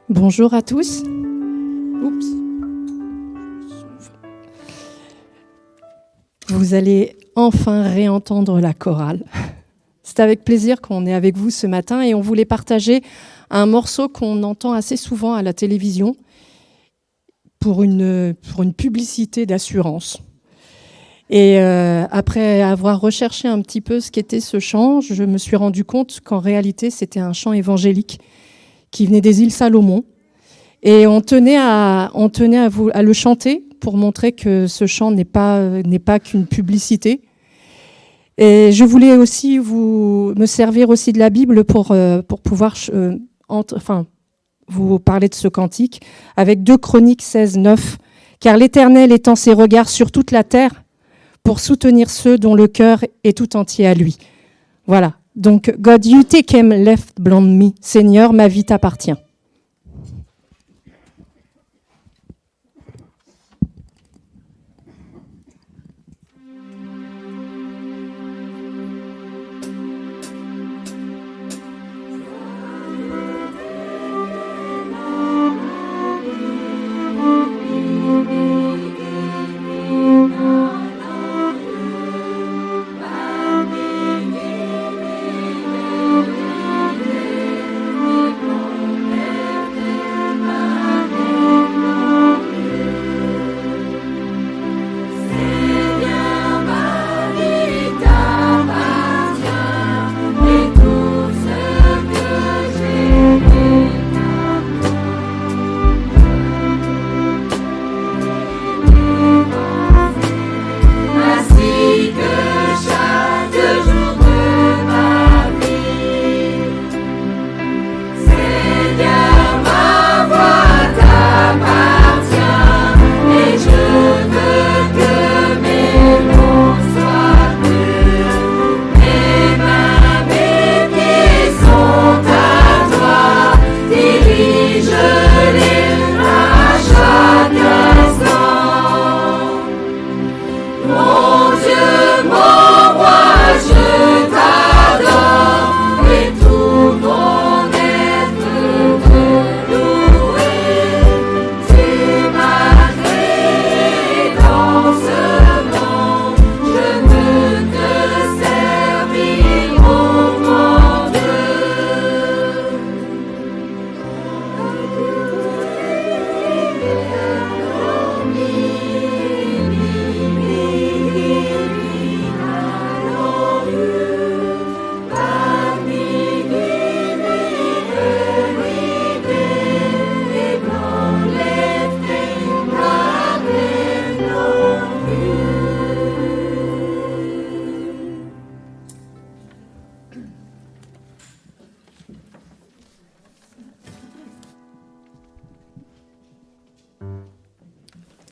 Bonjour à tous. Oups. Vous allez enfin réentendre la chorale. C'est avec plaisir qu'on est avec vous ce matin et on voulait partager un morceau qu'on entend assez souvent à la télévision pour une publicité d'assurance. Et après avoir recherché un petit peu ce qu'était ce chant, je me suis rendu compte qu'en réalité, c'était un chant évangélique qui venait des îles Salomon. Et on tenait à le chanter pour montrer que ce chant n'est pas qu'une publicité. Et je voulais aussi me servir aussi de la Bible pour pouvoir vous parler de ce cantique avec 2 Chroniques 16:9. Car l'Éternel étend ses regards sur toute la terre pour soutenir ceux dont le cœur est tout entier à lui. Voilà. Donc, God, you take him left beyond me. Seigneur, ma vie t'appartient.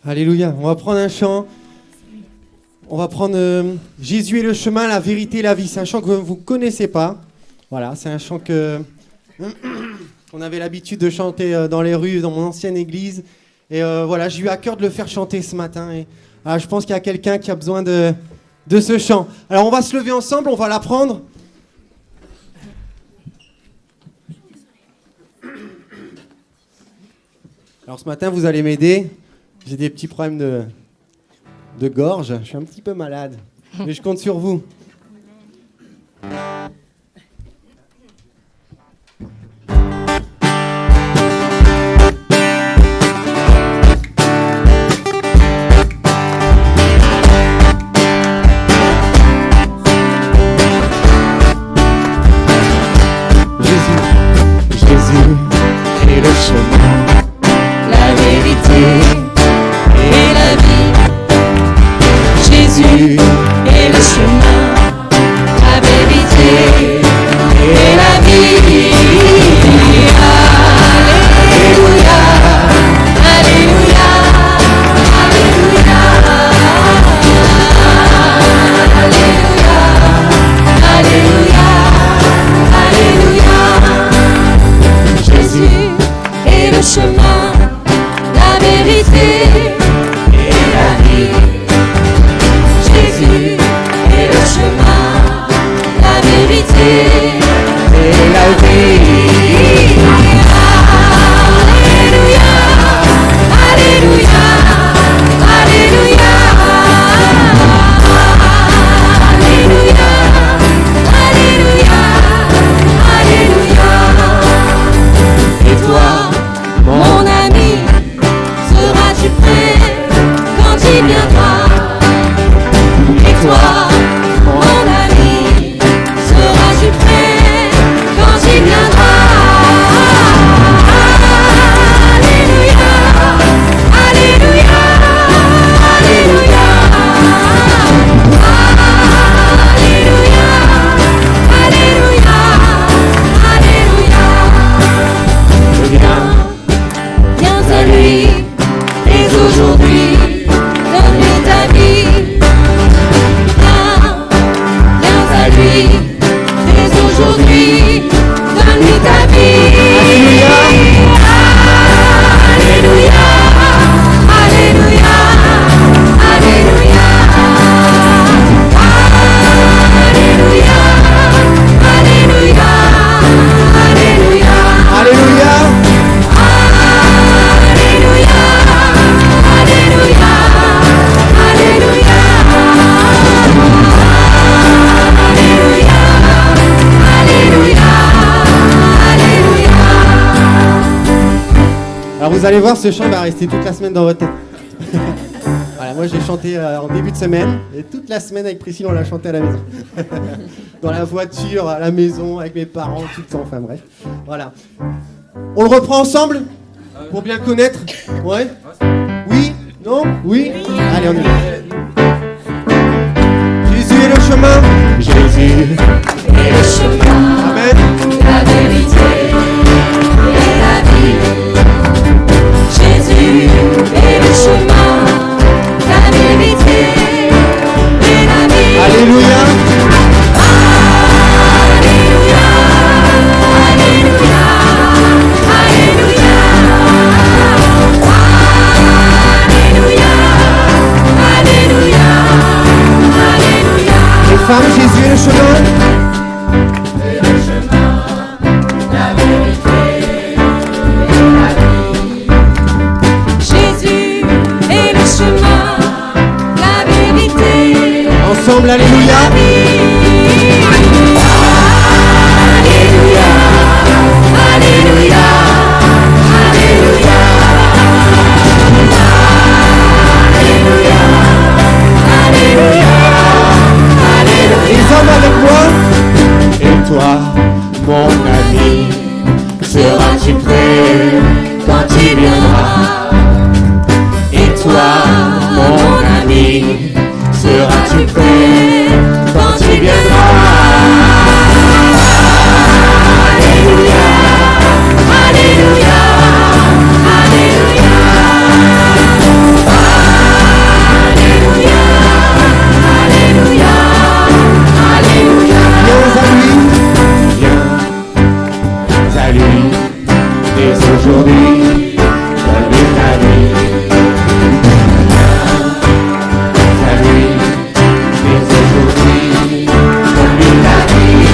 Alléluia. On va prendre un chant. On va prendre Jésus est le chemin, la vérité et la vie. C'est un chant que vous ne connaissez pas. Voilà, c'est un chant qu'on avait l'habitude de chanter dans les rues, dans mon ancienne église. Et voilà, j'ai eu à cœur de le faire chanter ce matin. Et je pense qu'il y a quelqu'un qui a besoin de ce chant. Alors on va se lever ensemble, on va l'apprendre. Alors ce matin, vous allez m'aider. J'ai des petits problèmes de gorge. Je suis un petit peu malade. Mais je compte sur vous. Jésus est le chemin, la vérité. Jésus est le chemin, la vérité et la vie. Alléluia, Alléluia, Alléluia, Alléluia, Alléluia, Alléluia. Jésus est le chemin, la vérité et la vie. Jésus est le chemin, la vérité et la vie. Alors vous allez voir, ce chant va rester toute la semaine dans votre tête. Voilà, moi j'ai chanté en début de semaine, et toute la semaine avec Priscille on l'a chanté à la maison. Dans la voiture, à la maison, avec mes parents, tout le temps, enfin bref. Voilà. On le reprend ensemble pour bien le connaître. Ouais. Oui. Non. Oui. Allez, on y va. Jésus est le chemin. Jésus est le chemin, Amen. la vérité et la vie. Jésus est le chemin, la vérité et la vie. Alléluia. Alléluia, Alléluia, Alléluia, Alléluia, Alléluia. Les femmes, Jésus est le chemin. Et le chemin, la vérité et la vie. Jésus est le chemin, la vérité. Ensemble, alléluia. Alléluia, Alléluia, Alléluia, Alléluia, Alléluia, Alléluia. Les hommes avec moi. Et toi, mon ami, seras-tu prêt quand tu viendras? Et toi, mon ami, seras-tu prêt quand tu viendras? Alléluia, Alléluia, Alléluia, Alléluia, Alléluia, Alléluia. Viens à lui. Viens à lui, dès aujourd'hui, donne ta vie. Viens à lui, dès aujourd'hui, donne ta vie.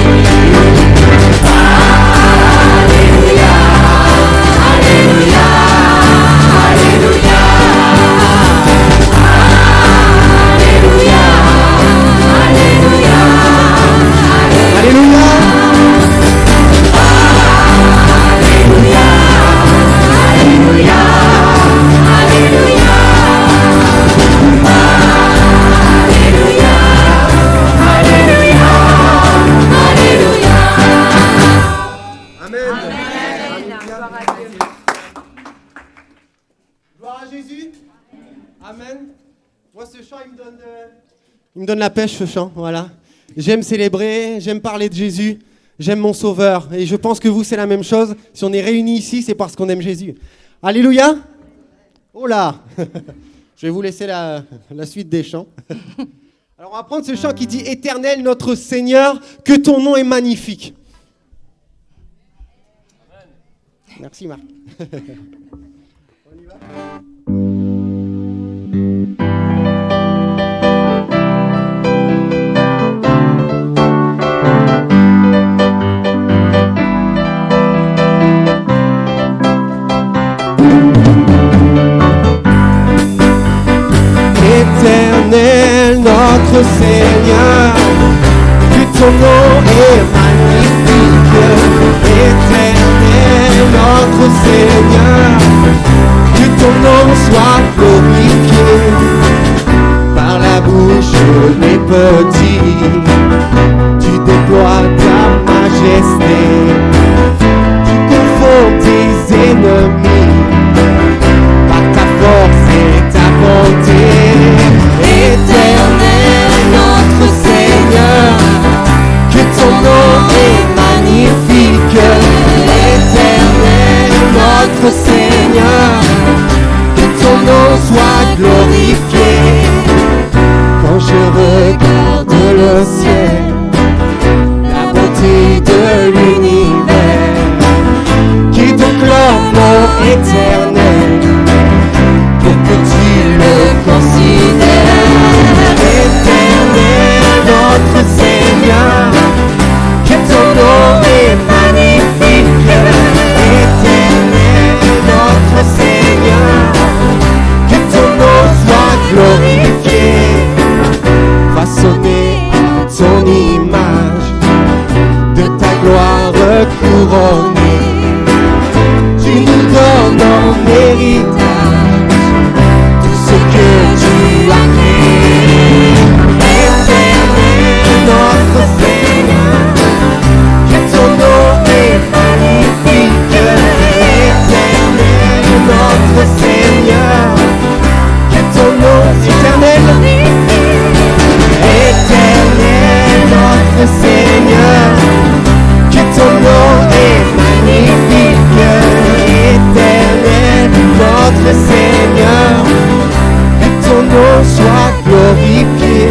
Alléluia, Alléluia, Alléluia, Alléluia, Alléluia, Alléluia. Alléluia, Alléluia, Alléluia, Alléluia, Amen. Gloire à Jésus. Amen. Moi, ce chant, il me donne la pêche, ce chant. Voilà. J'aime célébrer, j'aime parler de Jésus, j'aime mon Sauveur. Et je pense que vous, c'est la même chose. Si on est réunis ici, c'est parce qu'on aime Jésus. Alléluia. Oh là. Je vais vous laisser la suite des chants. Alors, on va prendre ce chant qui dit « Éternel, notre Seigneur, que ton nom est magnifique ». Merci, Marc. On y va. Éternel, notre Seigneur, que ton nom est magnifique. Éternel, notre Seigneur, que ton nom soit glorifié. Par la bouche des petits, tu déploies ta majesté. Tu confonds tes ennemis par ta force et ta bonté. Éternel, notre Seigneur, que ton nom est magnifique. Éternel, notre Seigneur, que ton nom soit glorifié. Quand je regarde le ciel, la beauté de l'univers, qui est donc leur nom éternel, pour que tu le considères. Éternel, notre Seigneur, que ton nom est magnifique. Éternel, notre Seigneur, que ton nom soit glorifié. Façonné à ton image, de ta gloire couronnée, tu nous donnes en notre Seigneur. Que ton nom éternel, éternel, notre Seigneur. Que ton nom est magnifique, éternel, notre Seigneur. Que ton nom soit glorifié.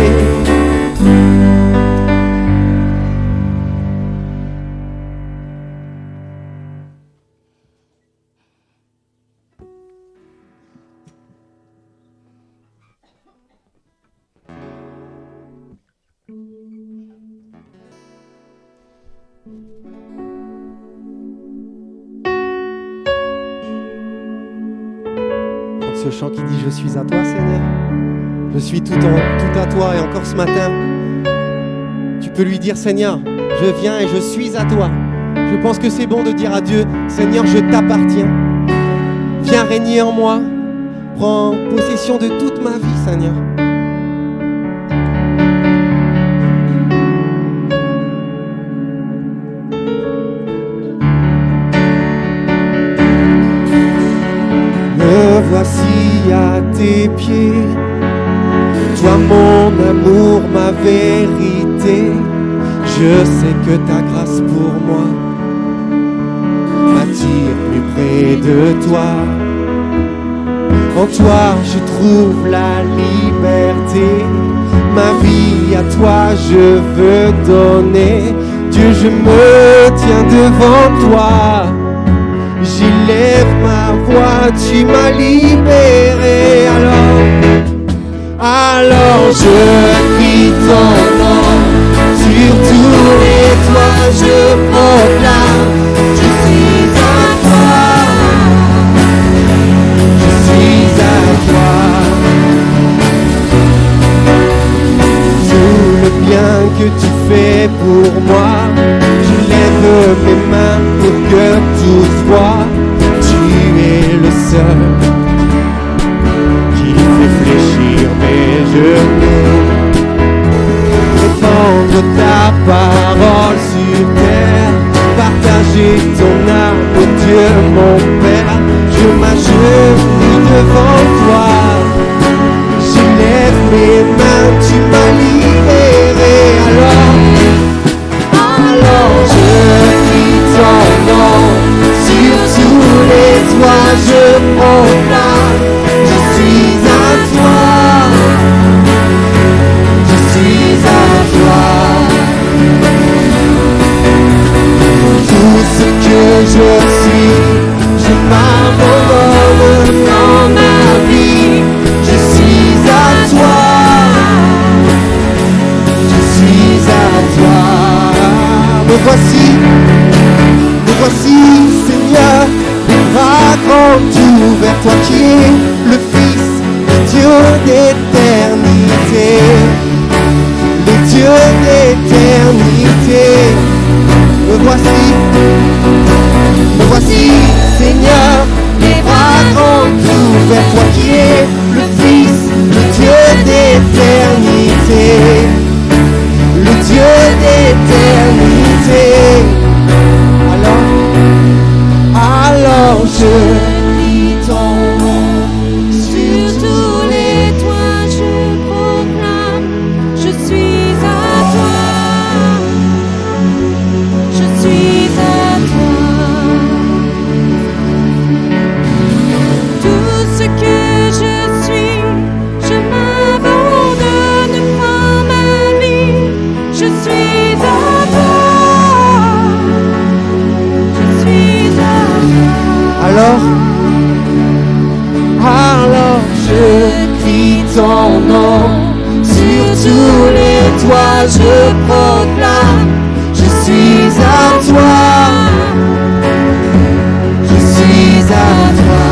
Ce chant qui dit « Je suis à toi, Seigneur ». Je suis tout à toi. Et encore ce matin, tu peux lui dire « Seigneur, je viens et je suis à toi ». Je pense que c'est bon de dire à Dieu « Seigneur, je t'appartiens. Viens régner en moi. Prends possession de toute ma vie, Seigneur. » Me voici à tes pieds, toi mon amour, ma vérité. Je sais que ta grâce pour moi m'attire plus près de toi. En toi je trouve la liberté, ma vie à toi je veux donner. Dieu, je me tiens devant toi. J'élève ma voix, tu m'as libéré. Alors je crie ton nom. Sur tous les toits je proclame. Je suis à toi. Je suis à toi. Tout le bien que tu fais pour moi, je lève mes mains pour que tous voient. Tu es le seul qui fait fléchir mes genoux. Répandre ta parole sur terre, partager ton âme, Dieu mon Père. Je m'agenouille devant toi. J'élève mes mains, tu m'as libéré. Alors je crie ton nom. Sur tous les toits je proclame. Je suis à toi. Je suis à toi. Tout ce que je suis, je m'abandonne dans ma vie. Je suis à toi. Je suis à toi. Me voici, Seigneur, les bras grands ouverts, toi qui es le Fils, le Dieu d'éternité, le Dieu d'éternité. Me voici, Seigneur, les bras grands ouverts, toi qui es le Fils, le Dieu d'éternité, le Dieu d'éternité. Alors je crie ton nom. Sur tous les toits je proclame. Je suis à toi. Je suis à toi. Tout ce que je suis, je m'abandonne dans ma vie. Je suis à toi. Je suis à toi. Alors je crie ton nom. Sur tous les toits je proclame. Je suis à toi. Je suis à toi.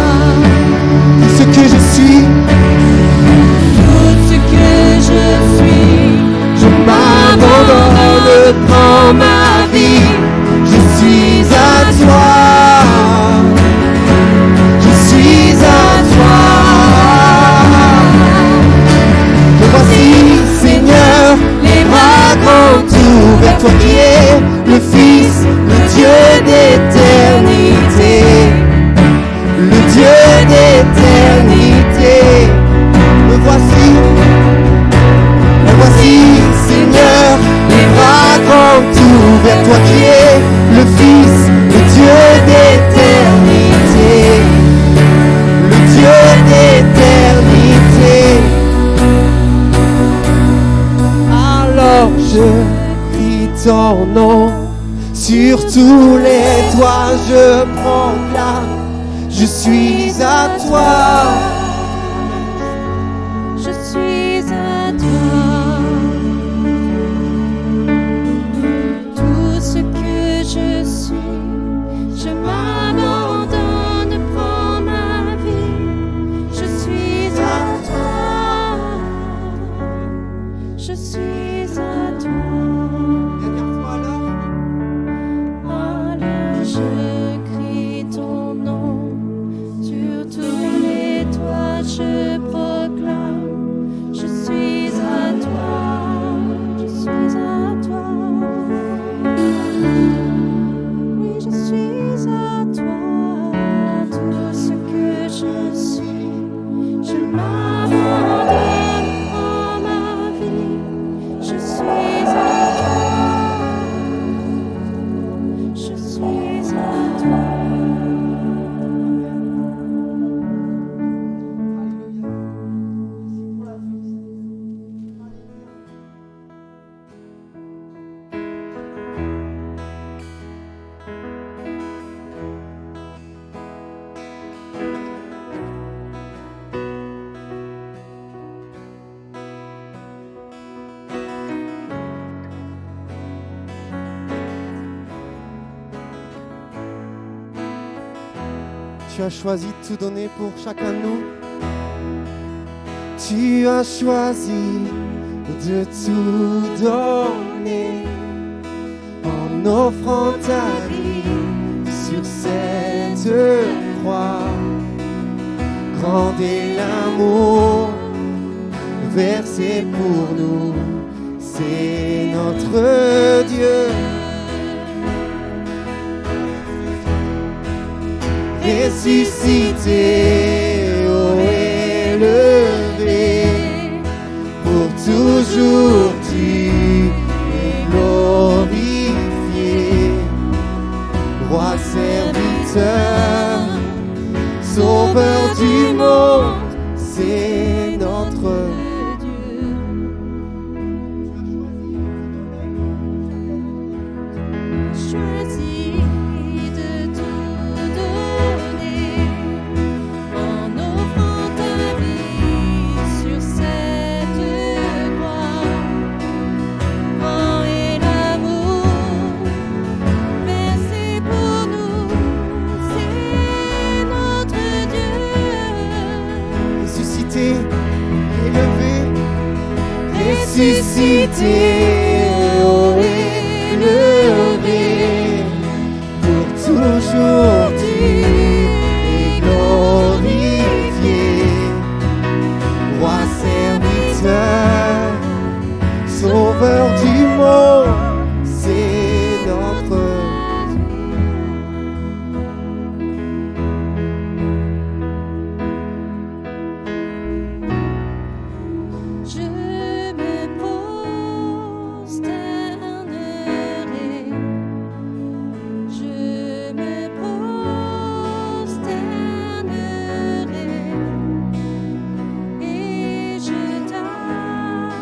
Tout ce que je suis, Tout ce que je suis, je m'abandonne dans ma vie. Je suis à toi. Je suis à toi. Me voici, Seigneur, les bras grands ouverts, toi qui es le Fils, Sur tous les toits je proclame, je suis à toi. Je suis à toi. Tout ce que je suis, je m'abandonne pour ma vie. Je suis à toi. Je suis à toi. Dernière fois alors. Alors je crie ton nom. Sur tous les toits je proclame. Je suis à toi. Je suis à toi. Oui, je suis à toi. Tout ce que je suis, je m'abandonne pour ma vie. Je suis à toi. Je suis à toi. Tu as choisi de tout donner pour chacun de nous. Tu as choisi de tout donner en offrant ta vie sur cette croix. Grand est l'amour versé pour nous, c'est notre Dieu. Ressuscité, oh élevé, pour toujours tu es glorifié. Roi serviteur, sauveur du monde, c'est notre Dieu. Choisi de tout donner en offrant ta vie sur cette croix. Grand est l'amour versé pour nous, c'est notre Dieu. ressuscité, élevé, ressuscité, oh élevé, pour toujours tu es glorifié. Roi serviteur, sauveur du monde, c'est notre Je me prosternerai, je me prosternerai et je t'adorerai.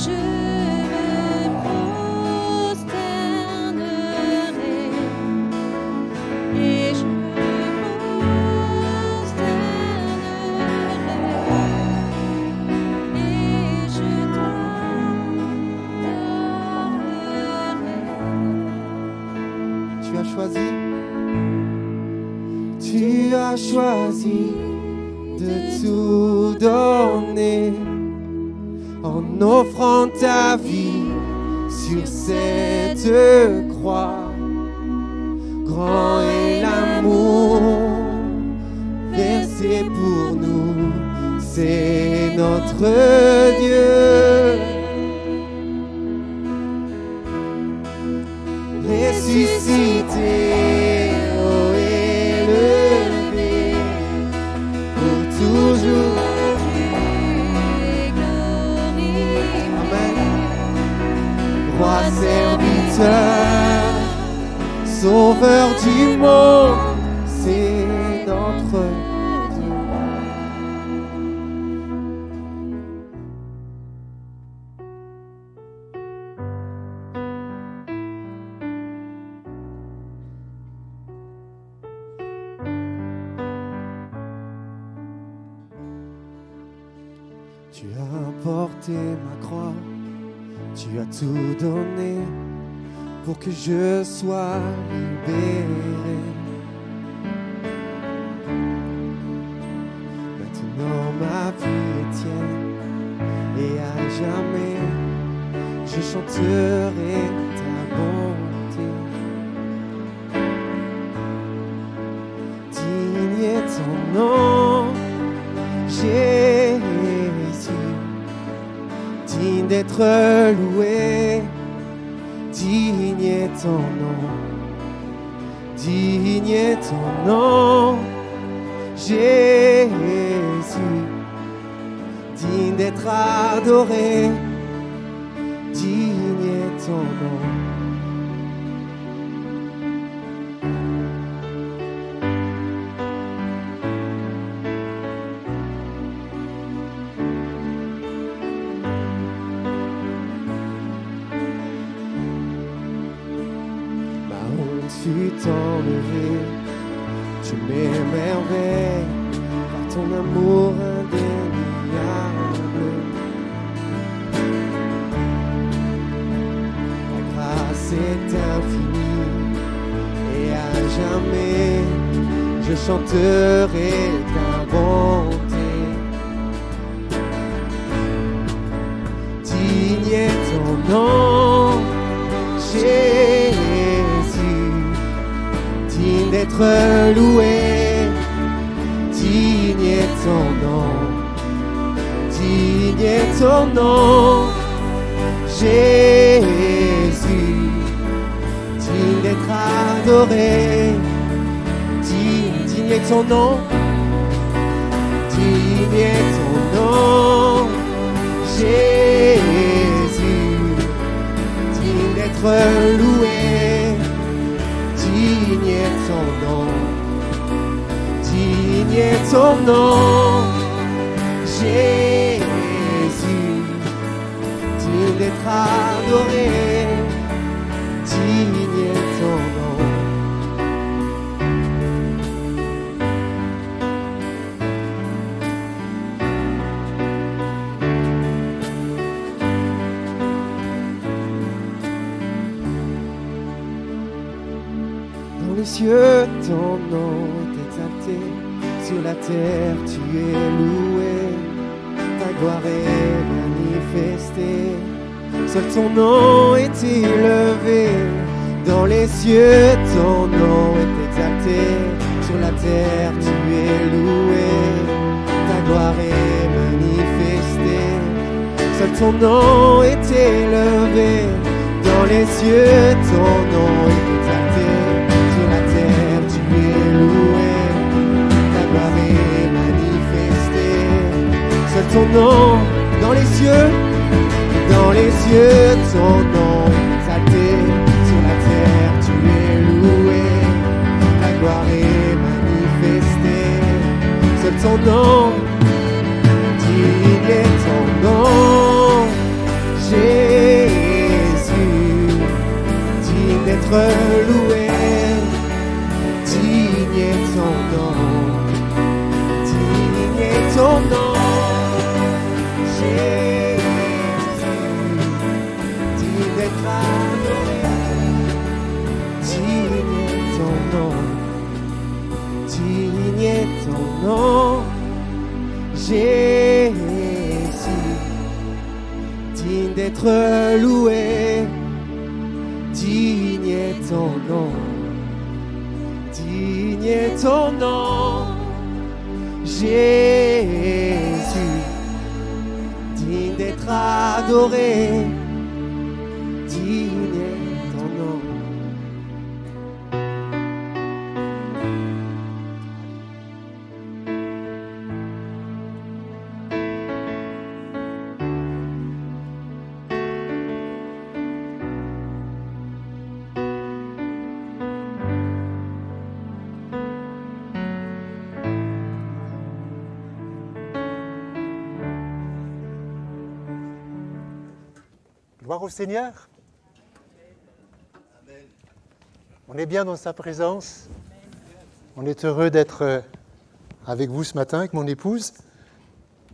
Je me prosternerai et je me prosternerai et je t'adorerai. Tu as choisi, tu as choisi de tout donner en offrant ta vie sur cette croix. Grand est l'amour versé pour nous, c'est notre Dieu. Ressuscité, oh élevé, pour toujours. Amen. Roi serviteur, sauveur du monde, c'est notre Dieu. Tu as porté ma croix, tu as tout donné pour que je sois libéré. Maintenant ma vie est tienne et à jamais je chanterai ta bonté. Digne est ton nom, Jésus, digne d'être loué. Digne est ton nom, digne est ton nom, Jésus, digne d'être adoré, digne est ton nom. Fut enlevé, tu m'émerveilles par ton amour indéniable. Ta grâce est infinie et à jamais je chanterai ta bonté. Digne est ton nom, Jésus, digne d'être loué, digne est ton nom, digne est ton nom, Jésus, digne d'être adoré, digne est ton nom, digne est ton nom, Jésus, digne d'être loué. Digne est ton nom, digne est ton nom, Jésus, digne d'être adoré, digne est ton nom. Dans les cieux, ton nom est exalté, sur la terre, tu es loué, ta gloire est manifestée, seul ton nom est élevé. Dans les cieux, ton nom est exalté, sur la terre, tu es loué, ta gloire est manifestée, seul ton nom est élevé. Dans les cieux, ton nom est exalté, sur la terre, tu es loué, ta gloire est manifestée. Seul ton nom, dans les cieux, ton nom est exalté, sur la terre, tu es loué, ta gloire est manifestée. Seul ton nom, digne est ton nom, Jésus, digne d'être loué, digne est ton nom, digne est ton nom, Jésus, digne d'être adoré, digne est ton nom, digne est ton nom, Jésus, digne d'être loué, digne est ton nom, digne est ton nom, Jésus, digne d'être adoré, digne est ton nom. Gloire au Seigneur. On est bien dans sa présence. On est heureux d'être avec vous ce matin, avec mon épouse.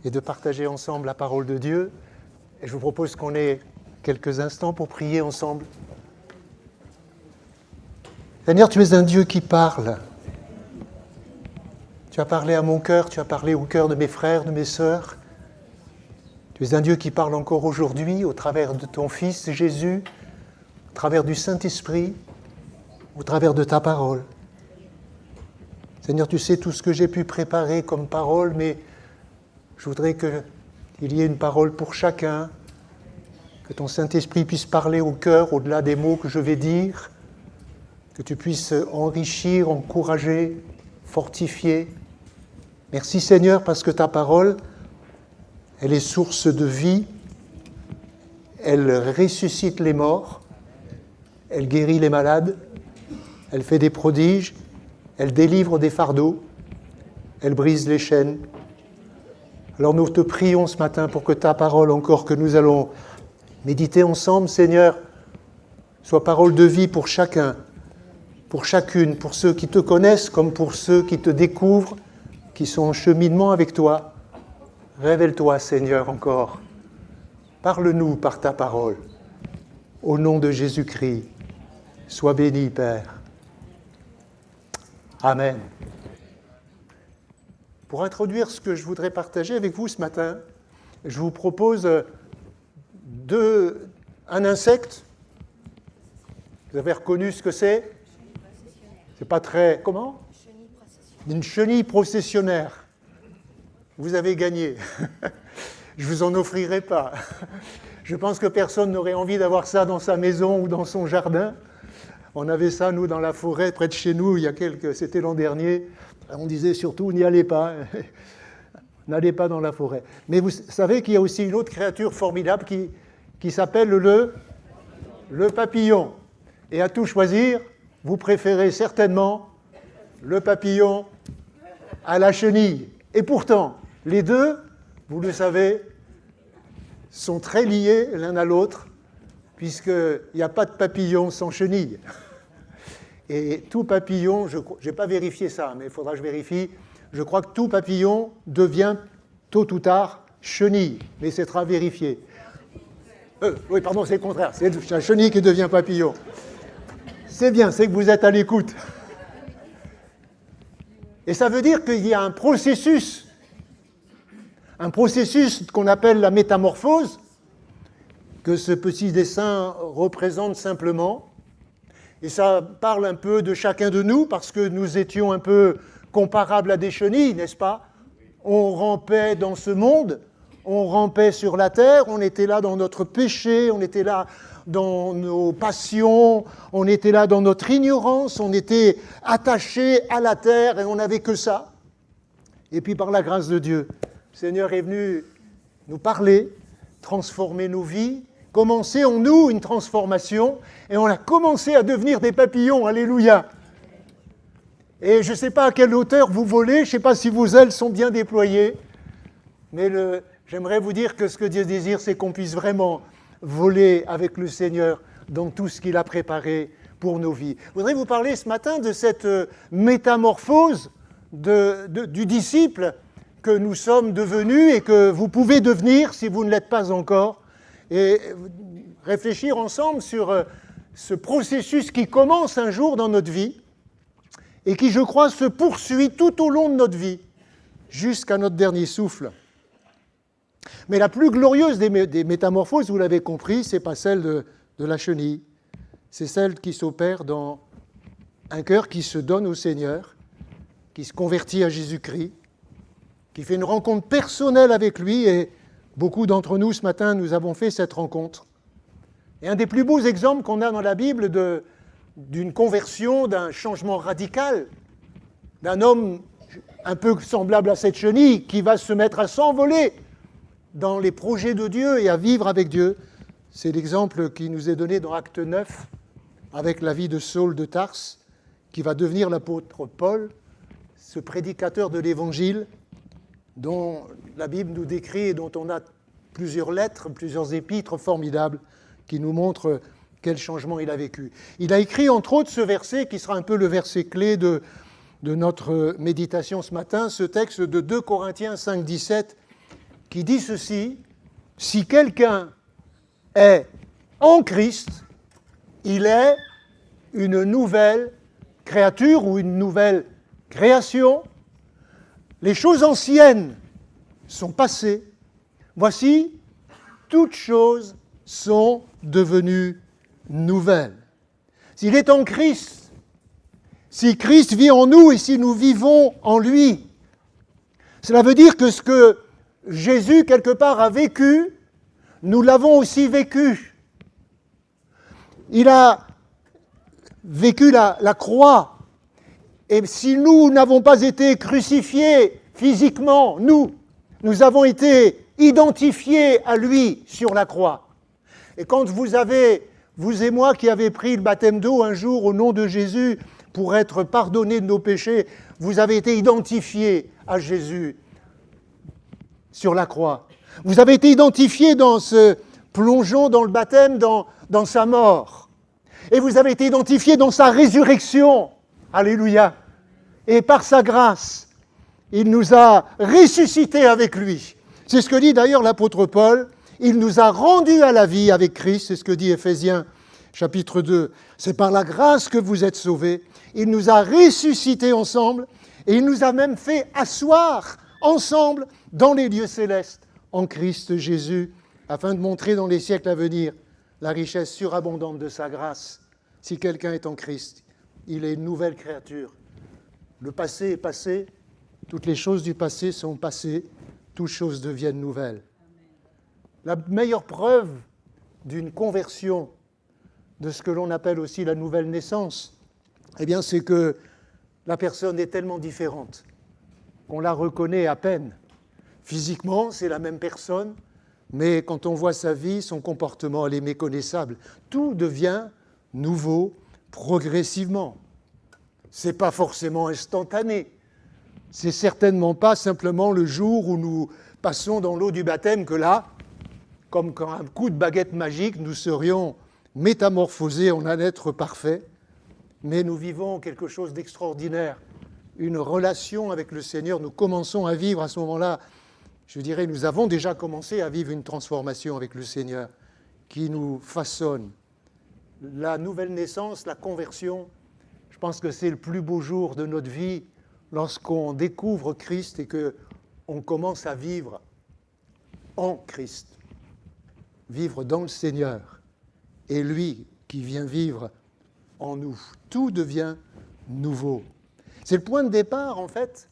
et de partager ensemble la parole de Dieu. Et je vous propose qu'on ait quelques instants pour prier ensemble. Seigneur, tu es un Dieu qui parle. Tu as parlé à mon cœur, tu as parlé au cœur de mes frères, de mes sœurs. Tu es un Dieu qui parle encore aujourd'hui au travers de ton Fils Jésus, au travers du Saint-Esprit, au travers de ta parole. Seigneur, tu sais tout ce que j'ai pu préparer comme parole, mais je voudrais qu'il y ait une parole pour chacun, que ton Saint-Esprit puisse parler au cœur au-delà des mots que je vais dire, que tu puisses enrichir, encourager, fortifier. Merci Seigneur parce que ta parole, elle est source de vie, elle ressuscite les morts, elle guérit les malades, elle fait des prodiges, elle délivre des fardeaux, elle brise les chaînes. Alors nous te prions ce matin pour que ta parole encore que nous allons méditer ensemble, Seigneur, soit parole de vie pour chacun, pour chacune, pour ceux qui te connaissent comme pour ceux qui te découvrent, qui sont en cheminement avec toi. Révèle-toi, Seigneur, encore. Parle-nous par ta parole. Au nom de Jésus-Christ, sois béni, Père. Amen. Pour introduire ce que je voudrais partager avec vous ce matin, je vous propose un insecte. Vous avez reconnu ce que c'est ? C'est pas très... Comment ? Une chenille processionnaire. Vous avez gagné. Je ne vous en offrirai pas. Je pense que personne n'aurait envie d'avoir ça dans sa maison ou dans son jardin. On avait ça, nous, dans la forêt, près de chez nous, c'était l'an dernier. On disait surtout, n'y allez pas. N'allez pas dans la forêt. Mais vous savez qu'il y a aussi une autre créature formidable qui s'appelle le papillon. Et à tout choisir, vous préférez certainement le papillon à la chenille. Et pourtant, les deux, vous le savez, sont très liés l'un à l'autre, puisqu'il n'y a pas de papillon sans chenille. Et tout papillon, je n'ai pas vérifié ça, mais il faudra que je vérifie, je crois que tout papillon devient tôt ou tard chenille, mais c'est à vérifier. Oui, pardon, c'est le contraire, c'est la chenille qui devient papillon. C'est bien, c'est que vous êtes à l'écoute. Et ça veut dire qu'il y a un processus qu'on appelle la métamorphose, que ce petit dessin représente simplement. Et ça parle un peu de chacun de nous, parce que nous étions un peu comparables à des chenilles, n'est-ce pas ? On rampait dans ce monde, on rampait sur la terre, on était là dans notre péché, on était là dans nos passions, on était là dans notre ignorance, on était attachés à la terre et on n'avait que ça. Et puis par la grâce de Dieu, le Seigneur est venu nous parler, transformer nos vies, commencer en nous une transformation, et on a commencé à devenir des papillons, alléluia. Et je ne sais pas à quelle hauteur vous volez, je ne sais pas si vos ailes sont bien déployées, mais j'aimerais vous dire que ce que Dieu désire, c'est qu'on puisse vraiment voler avec le Seigneur dans tout ce qu'il a préparé pour nos vies. Je voudrais vous parler ce matin de cette métamorphose du disciple que nous sommes devenus et que vous pouvez devenir si vous ne l'êtes pas encore, et réfléchir ensemble sur ce processus qui commence un jour dans notre vie et qui, je crois, se poursuit tout au long de notre vie, jusqu'à notre dernier souffle. Mais la plus glorieuse des métamorphoses, vous l'avez compris, ce n'est pas celle de la chenille, c'est celle qui s'opère dans un cœur qui se donne au Seigneur, qui se convertit à Jésus-Christ, qui fait une rencontre personnelle avec lui, et beaucoup d'entre nous, ce matin, nous avons fait cette rencontre. Et un des plus beaux exemples qu'on a dans la Bible d'une conversion, d'un changement radical, d'un homme un peu semblable à cette chenille, qui va se mettre à s'envoler dans les projets de Dieu et à vivre avec Dieu, c'est l'exemple qui nous est donné dans Acte 9, avec la vie de Saul de Tarse, qui va devenir l'apôtre Paul, ce prédicateur de l'Évangile, dont la Bible nous décrit et dont on a plusieurs lettres, plusieurs épîtres formidables qui nous montrent quel changement il a vécu. Il a écrit entre autres ce verset qui sera un peu le verset clé de notre méditation ce matin, ce texte de 2 Corinthiens 5, 17, qui dit ceci: si quelqu'un est en Christ, il est une nouvelle créature ou une nouvelle création. Les choses anciennes sont passées. Voici, toutes choses sont devenues nouvelles. S'il est en Christ, si Christ vit en nous et si nous vivons en lui, cela veut dire que ce que Jésus, quelque part, a vécu, nous l'avons aussi vécu. Il a vécu la croix. Et si nous n'avons pas été crucifiés physiquement, nous avons été identifiés à lui sur la croix. Et quand vous et moi qui avez pris le baptême d'eau un jour au nom de Jésus pour être pardonnés de nos péchés, vous avez été identifiés à Jésus sur la croix. Vous avez été identifiés dans ce plongeon dans le baptême, dans sa mort. Et vous avez été identifiés dans sa résurrection. Alléluia. Et par sa grâce, il nous a ressuscités avec lui. C'est ce que dit d'ailleurs l'apôtre Paul. Il nous a rendus à la vie avec Christ. C'est ce que dit Éphésiens chapitre 2. C'est par la grâce que vous êtes sauvés. Il nous a ressuscités ensemble et il nous a même fait asseoir ensemble dans les lieux célestes en Christ Jésus, afin de montrer dans les siècles à venir la richesse surabondante de sa grâce. Si quelqu'un est en Christ, il est une nouvelle créature. Le passé est passé, toutes les choses du passé sont passées, toutes choses deviennent nouvelles. La meilleure preuve d'une conversion, de ce que l'on appelle aussi la nouvelle naissance, eh bien, c'est que la personne est tellement différente qu'on la reconnaît à peine. Physiquement, c'est la même personne, mais quand on voit sa vie, son comportement, elle est méconnaissable. Tout devient nouveau progressivement. Ce n'est pas forcément instantané. C'est certainement pas simplement le jour où nous passons dans l'eau du baptême que là, comme quand un coup de baguette magique, nous serions métamorphosés en un être parfait. Mais nous vivons quelque chose d'extraordinaire, une relation avec le Seigneur. Nous commençons à vivre à ce moment-là, je dirais, nous avons déjà commencé à vivre une transformation avec le Seigneur qui nous façonne. La nouvelle naissance, la conversion, je pense que c'est le plus beau jour de notre vie lorsqu'on découvre Christ et qu'on commence à vivre en Christ, vivre dans le Seigneur, et lui qui vient vivre en nous. Tout devient nouveau. C'est le point de départ, en fait,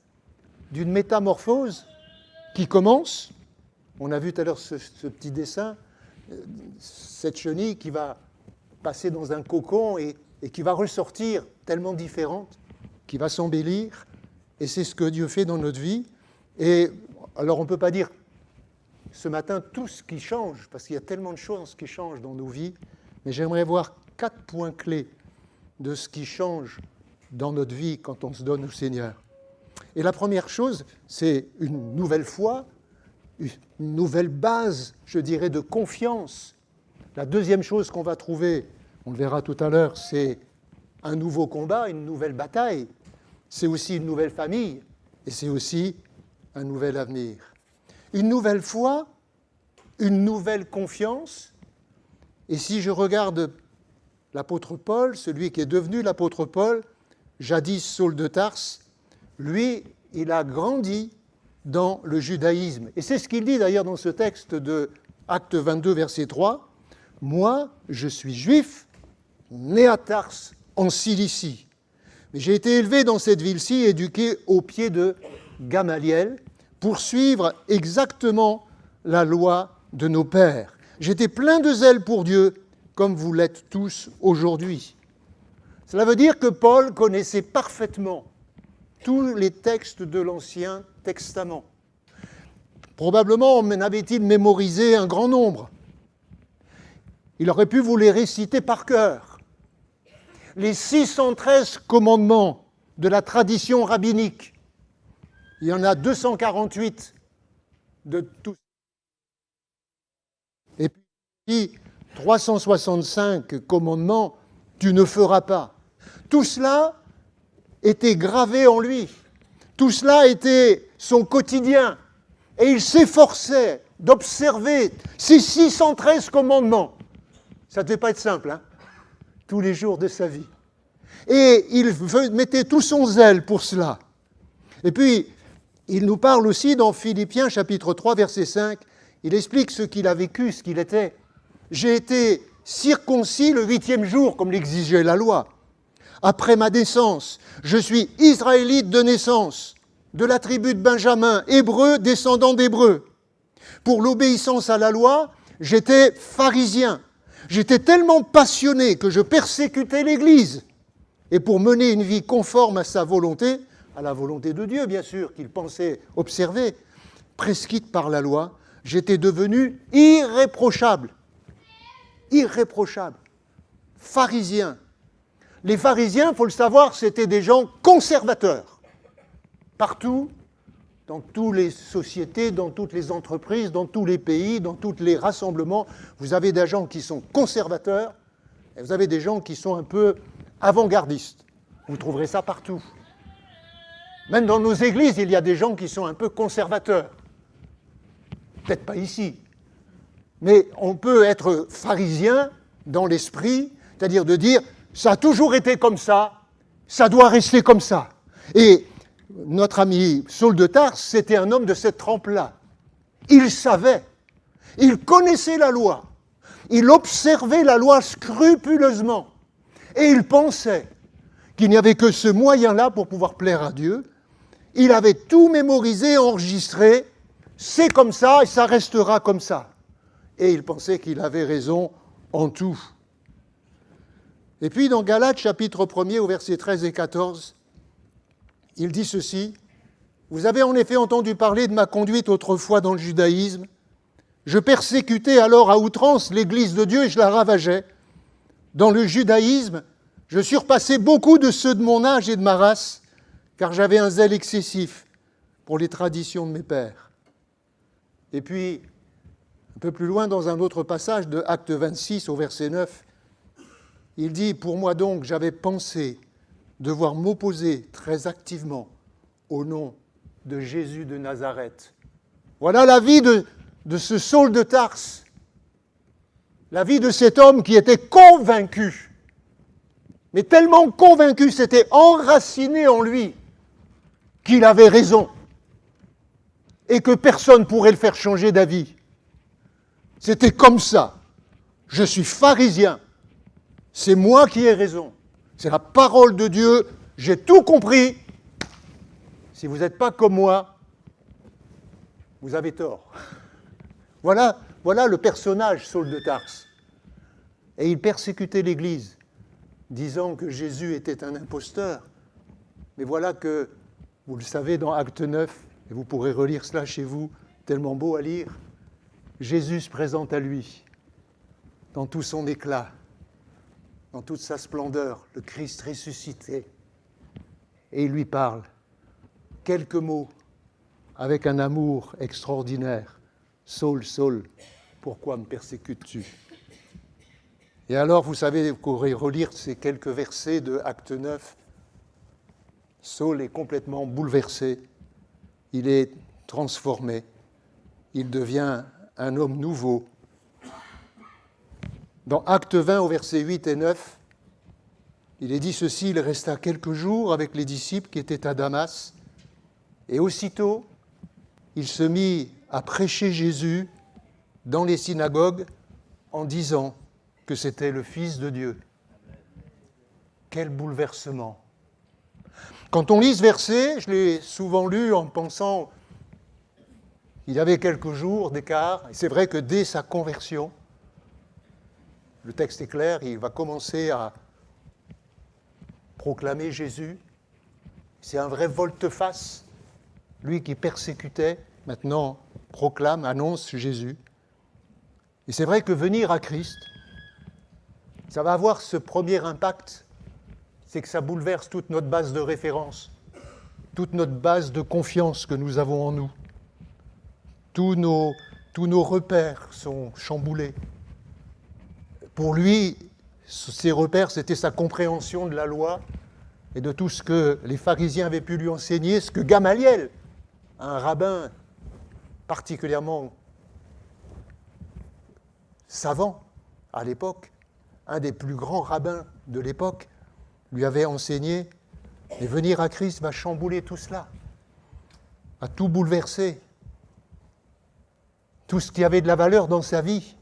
d'une métamorphose qui commence. On a vu tout à l'heure ce petit dessin, cette chenille qui va passer dans un cocon et qui va ressortir tellement différente, qui va s'embellir. Et c'est ce que Dieu fait dans notre vie. Et alors on ne peut pas dire ce matin tout ce qui change, parce qu'il y a tellement de choses qui changent dans nos vies, mais j'aimerais voir 4 points clés de ce qui change dans notre vie quand on se donne au Seigneur. Et la première chose, c'est une nouvelle foi, une nouvelle base, je dirais, de confiance. La deuxième chose qu'on va trouver, on le verra tout à l'heure, c'est un nouveau combat, une nouvelle bataille. C'est aussi une nouvelle famille et c'est aussi un nouvel avenir. Une nouvelle foi, une nouvelle confiance. Et si je regarde l'apôtre Paul, celui qui est devenu l'apôtre Paul, jadis Saul de Tarse, lui, il a grandi dans le judaïsme. Et c'est ce qu'il dit d'ailleurs dans ce texte de Actes 22, verset 3. « Moi, je suis juif, né à Tarse, en Cilicie. Mais j'ai été élevé dans cette ville-ci, éduqué au pied de Gamaliel, pour suivre exactement la loi de nos pères. J'étais plein de zèle pour Dieu, comme vous l'êtes tous aujourd'hui. » Cela veut dire que Paul connaissait parfaitement tous les textes de l'Ancien Testament. Probablement en avait-il mémorisé un grand nombre. Il aurait pu vous les réciter par cœur. Les 613 commandements de la tradition rabbinique, il y en a 248 de tous. Et puis 365 commandements, tu ne feras pas. Tout cela était gravé en lui. Tout cela était son quotidien. Et il s'efforçait d'observer ces 613 commandements. Ça ne devait pas être simple, hein, tous les jours de sa vie. Et il mettait tout son zèle pour cela. Et puis, il nous parle aussi dans Philippiens chapitre 3, verset 5, il explique ce qu'il a vécu, ce qu'il était. J'ai été circoncis le 8e jour, comme l'exigeait la loi. Après ma naissance, je suis israélite de naissance, de la tribu de Benjamin, hébreu, descendant d'hébreux. Pour l'obéissance à la loi, j'étais pharisien. J'étais tellement passionné que je persécutais l'Église. Et pour mener une vie conforme à sa volonté, à la volonté de Dieu, bien sûr, qu'il pensait observer, prescrite par la loi, j'étais devenu irréprochable. Irréprochable. Pharisien. Les pharisiens, il faut le savoir, c'était des gens conservateurs. Partout, dans toutes les sociétés, dans toutes les entreprises, dans tous les pays, dans tous les rassemblements, vous avez des gens qui sont conservateurs et vous avez des gens qui sont un peu avant-gardistes. Vous trouverez ça partout. Même dans nos églises, il y a des gens qui sont un peu conservateurs. Peut-être pas ici. Mais on peut être pharisien dans l'esprit, c'est-à-dire de dire « ça a toujours été comme ça, ça doit rester comme ça ». Et notre ami Saul de Tarse, c'était un homme de cette trempe-là. Il savait, il connaissait la loi, il observait la loi scrupuleusement et il pensait qu'il n'y avait que ce moyen-là pour pouvoir plaire à Dieu. Il avait tout mémorisé, enregistré, c'est comme ça et ça restera comme ça. Et il pensait qu'il avait raison en tout. Et puis dans Galates chapitre 1er au verset 13 et 14, il dit ceci, « Vous avez en effet entendu parler de ma conduite autrefois dans le judaïsme. Je persécutais alors à outrance l'Église de Dieu et je la ravageais. Dans le judaïsme, je surpassais beaucoup de ceux de mon âge et de ma race, car j'avais un zèle excessif pour les traditions de mes pères. » Et puis, un peu plus loin, dans un autre passage de Acte 26 au verset 9, il dit « Pour moi donc, j'avais pensé devoir m'opposer très activement au nom de Jésus de Nazareth. » Voilà la vie de ce Saul de Tarse, la vie de cet homme qui était convaincu, mais tellement convaincu, c'était enraciné en lui, qu'il avait raison et que personne ne pourrait le faire changer d'avis. C'était comme ça. Je suis pharisien, c'est moi qui ai raison. C'est la parole de Dieu, j'ai tout compris. Si vous n'êtes pas comme moi, vous avez tort. Voilà le personnage, Saul de Tarse. Et il persécutait l'Église, disant que Jésus était un imposteur. Mais voilà que, vous le savez dans Acte 9, et vous pourrez relire cela chez vous, tellement beau à lire, Jésus se présente à lui, dans tout son éclat, dans toute sa splendeur, le Christ ressuscité. Et il lui parle quelques mots avec un amour extraordinaire. « Saul, Saul, pourquoi me persécutes-tu » Et alors, vous savez, vous pourrez relire ces quelques versets de Acte 9. Saul est complètement bouleversé, il est transformé, il devient un homme nouveau. Dans Acte 20, au verset 8 et 9, il est dit ceci, il resta quelques jours avec les disciples qui étaient à Damas, et aussitôt, il se mit à prêcher Jésus dans les synagogues en disant que c'était le Fils de Dieu. Quel bouleversement! Quand on lit ce verset, je l'ai souvent lu en pensant qu'il y avait quelques jours d'écart, et c'est vrai que dès sa conversion, le texte est clair, il va commencer à proclamer Jésus. C'est un vrai volte-face. Lui qui persécutait, maintenant proclame, annonce Jésus. Et c'est vrai que venir à Christ, ça va avoir ce premier impact, c'est que ça bouleverse toute notre base de référence, toute notre base de confiance que nous avons en nous. Tous nos repères sont chamboulés. Pour lui, ces repères, c'était sa compréhension de la loi et de tout ce que les pharisiens avaient pu lui enseigner, ce que Gamaliel, un rabbin particulièrement savant à l'époque, un des plus grands rabbins de l'époque, lui avait enseigné, et venir à Christ va chambouler tout cela, va tout bouleverser. Tout ce qui avait de la valeur dans sa vie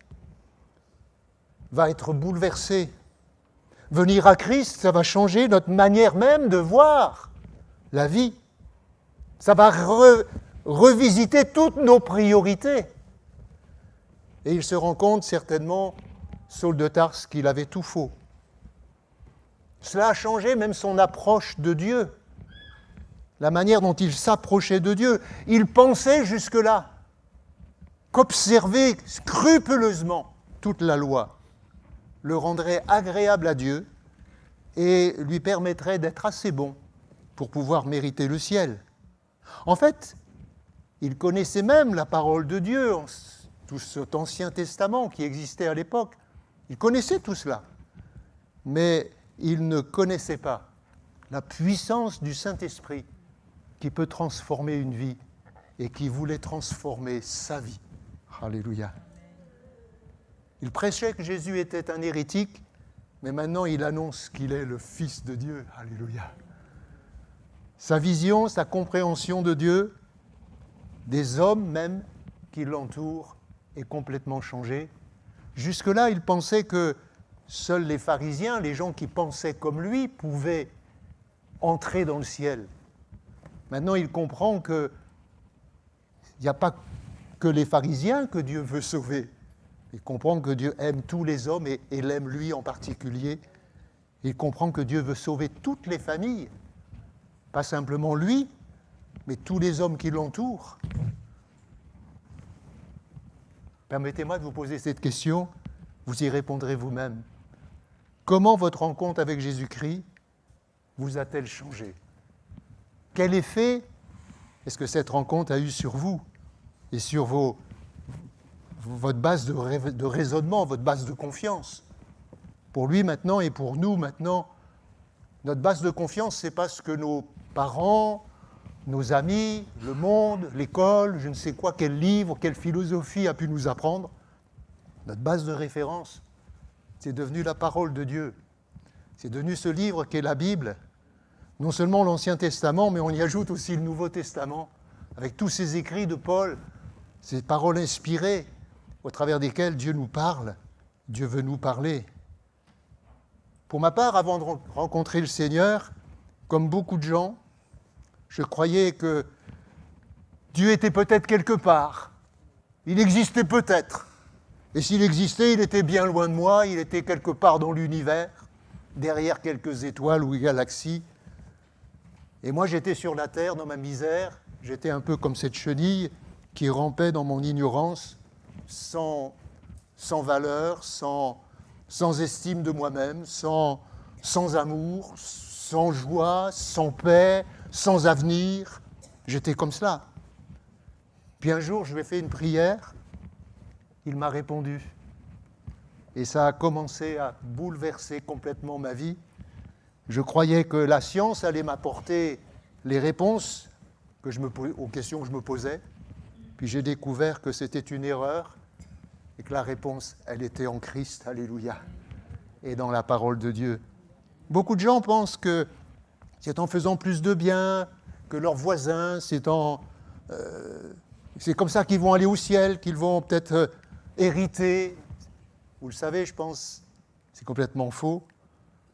va être bouleversé. Venir à Christ, ça va changer notre manière même de voir la vie. Ça va revisiter toutes nos priorités. Et il se rend compte certainement, Saul de Tarse, qu'il avait tout faux. Cela a changé même son approche de Dieu, la manière dont il s'approchait de Dieu. Il pensait jusque-là qu'observer scrupuleusement toute la loi le rendrait agréable à Dieu et lui permettrait d'être assez bon pour pouvoir mériter le ciel. En fait, il connaissait même la parole de Dieu, tout cet Ancien Testament qui existait à l'époque. Il connaissait tout cela, mais il ne connaissait pas la puissance du Saint-Esprit qui peut transformer une vie et qui voulait transformer sa vie. Alléluia. Il prêchait que Jésus était un hérétique, mais maintenant il annonce qu'il est le Fils de Dieu. Alléluia. Sa vision, sa compréhension de Dieu, des hommes même qui l'entourent, est complètement changée. Jusque-là, il pensait que seuls les pharisiens, les gens qui pensaient comme lui, pouvaient entrer dans le ciel. Maintenant, il comprend qu'il n'y a pas que les pharisiens que Dieu veut sauver. Il comprend que Dieu aime tous les hommes et l'aime lui en particulier. Il comprend que Dieu veut sauver toutes les familles, pas simplement lui, mais tous les hommes qui l'entourent. Permettez-moi de vous poser cette question, vous y répondrez vous-même. Comment votre rencontre avec Jésus-Christ vous a-t-elle changé? Quel effet est-ce que cette rencontre a eu sur vous et sur votre base de raisonnement, votre base de confiance? Pour lui maintenant et pour nous maintenant, notre base de confiance, ce n'est pas ce que nos parents, nos amis, le monde, l'école, je ne sais quoi, quel livre, quelle philosophie a pu nous apprendre. Notre base de référence, c'est devenu la parole de Dieu. C'est devenu ce livre qu'est la Bible. Non seulement l'Ancien Testament, mais on y ajoute aussi le Nouveau Testament, avec tous ces écrits de Paul, ces paroles inspirées, au travers desquelles Dieu nous parle, Dieu veut nous parler. Pour ma part, avant de rencontrer le Seigneur, comme beaucoup de gens, je croyais que Dieu était peut-être quelque part. Il existait peut-être. Et s'il existait, il était bien loin de moi, il était quelque part dans l'univers, derrière quelques étoiles ou galaxies. Et moi, j'étais sur la terre, dans ma misère, j'étais un peu comme cette chenille qui rampait dans mon ignorance, sans valeur, sans estime de moi-même, sans amour, sans joie, sans paix, sans avenir. J'étais comme cela. Puis un jour, je lui ai fait une prière, il m'a répondu. Et ça a commencé à bouleverser complètement ma vie. Je croyais que la science allait m'apporter les réponses aux questions que je me posais. Puis j'ai découvert que c'était une erreur et que la réponse, elle était en Christ, alléluia, et dans la parole de Dieu. Beaucoup de gens pensent que c'est en faisant plus de bien que leurs voisins, c'est comme ça qu'ils vont aller au ciel, qu'ils vont peut-être hériter. Vous le savez, je pense, c'est complètement faux.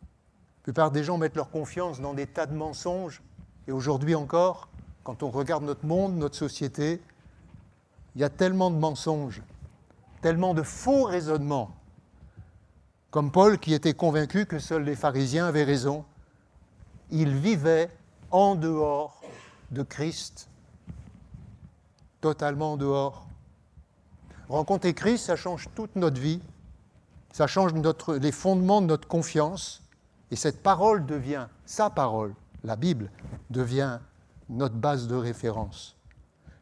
La plupart des gens mettent leur confiance dans des tas de mensonges. Et aujourd'hui encore, quand on regarde notre monde, notre société, il y a tellement de mensonges, tellement de faux raisonnements. Comme Paul qui était convaincu que seuls les pharisiens avaient raison. Il vivait en dehors de Christ, totalement en dehors. Rencontrer Christ, ça change toute notre vie, ça change les fondements de notre confiance, et cette parole devient, sa parole, la Bible, devient notre base de référence.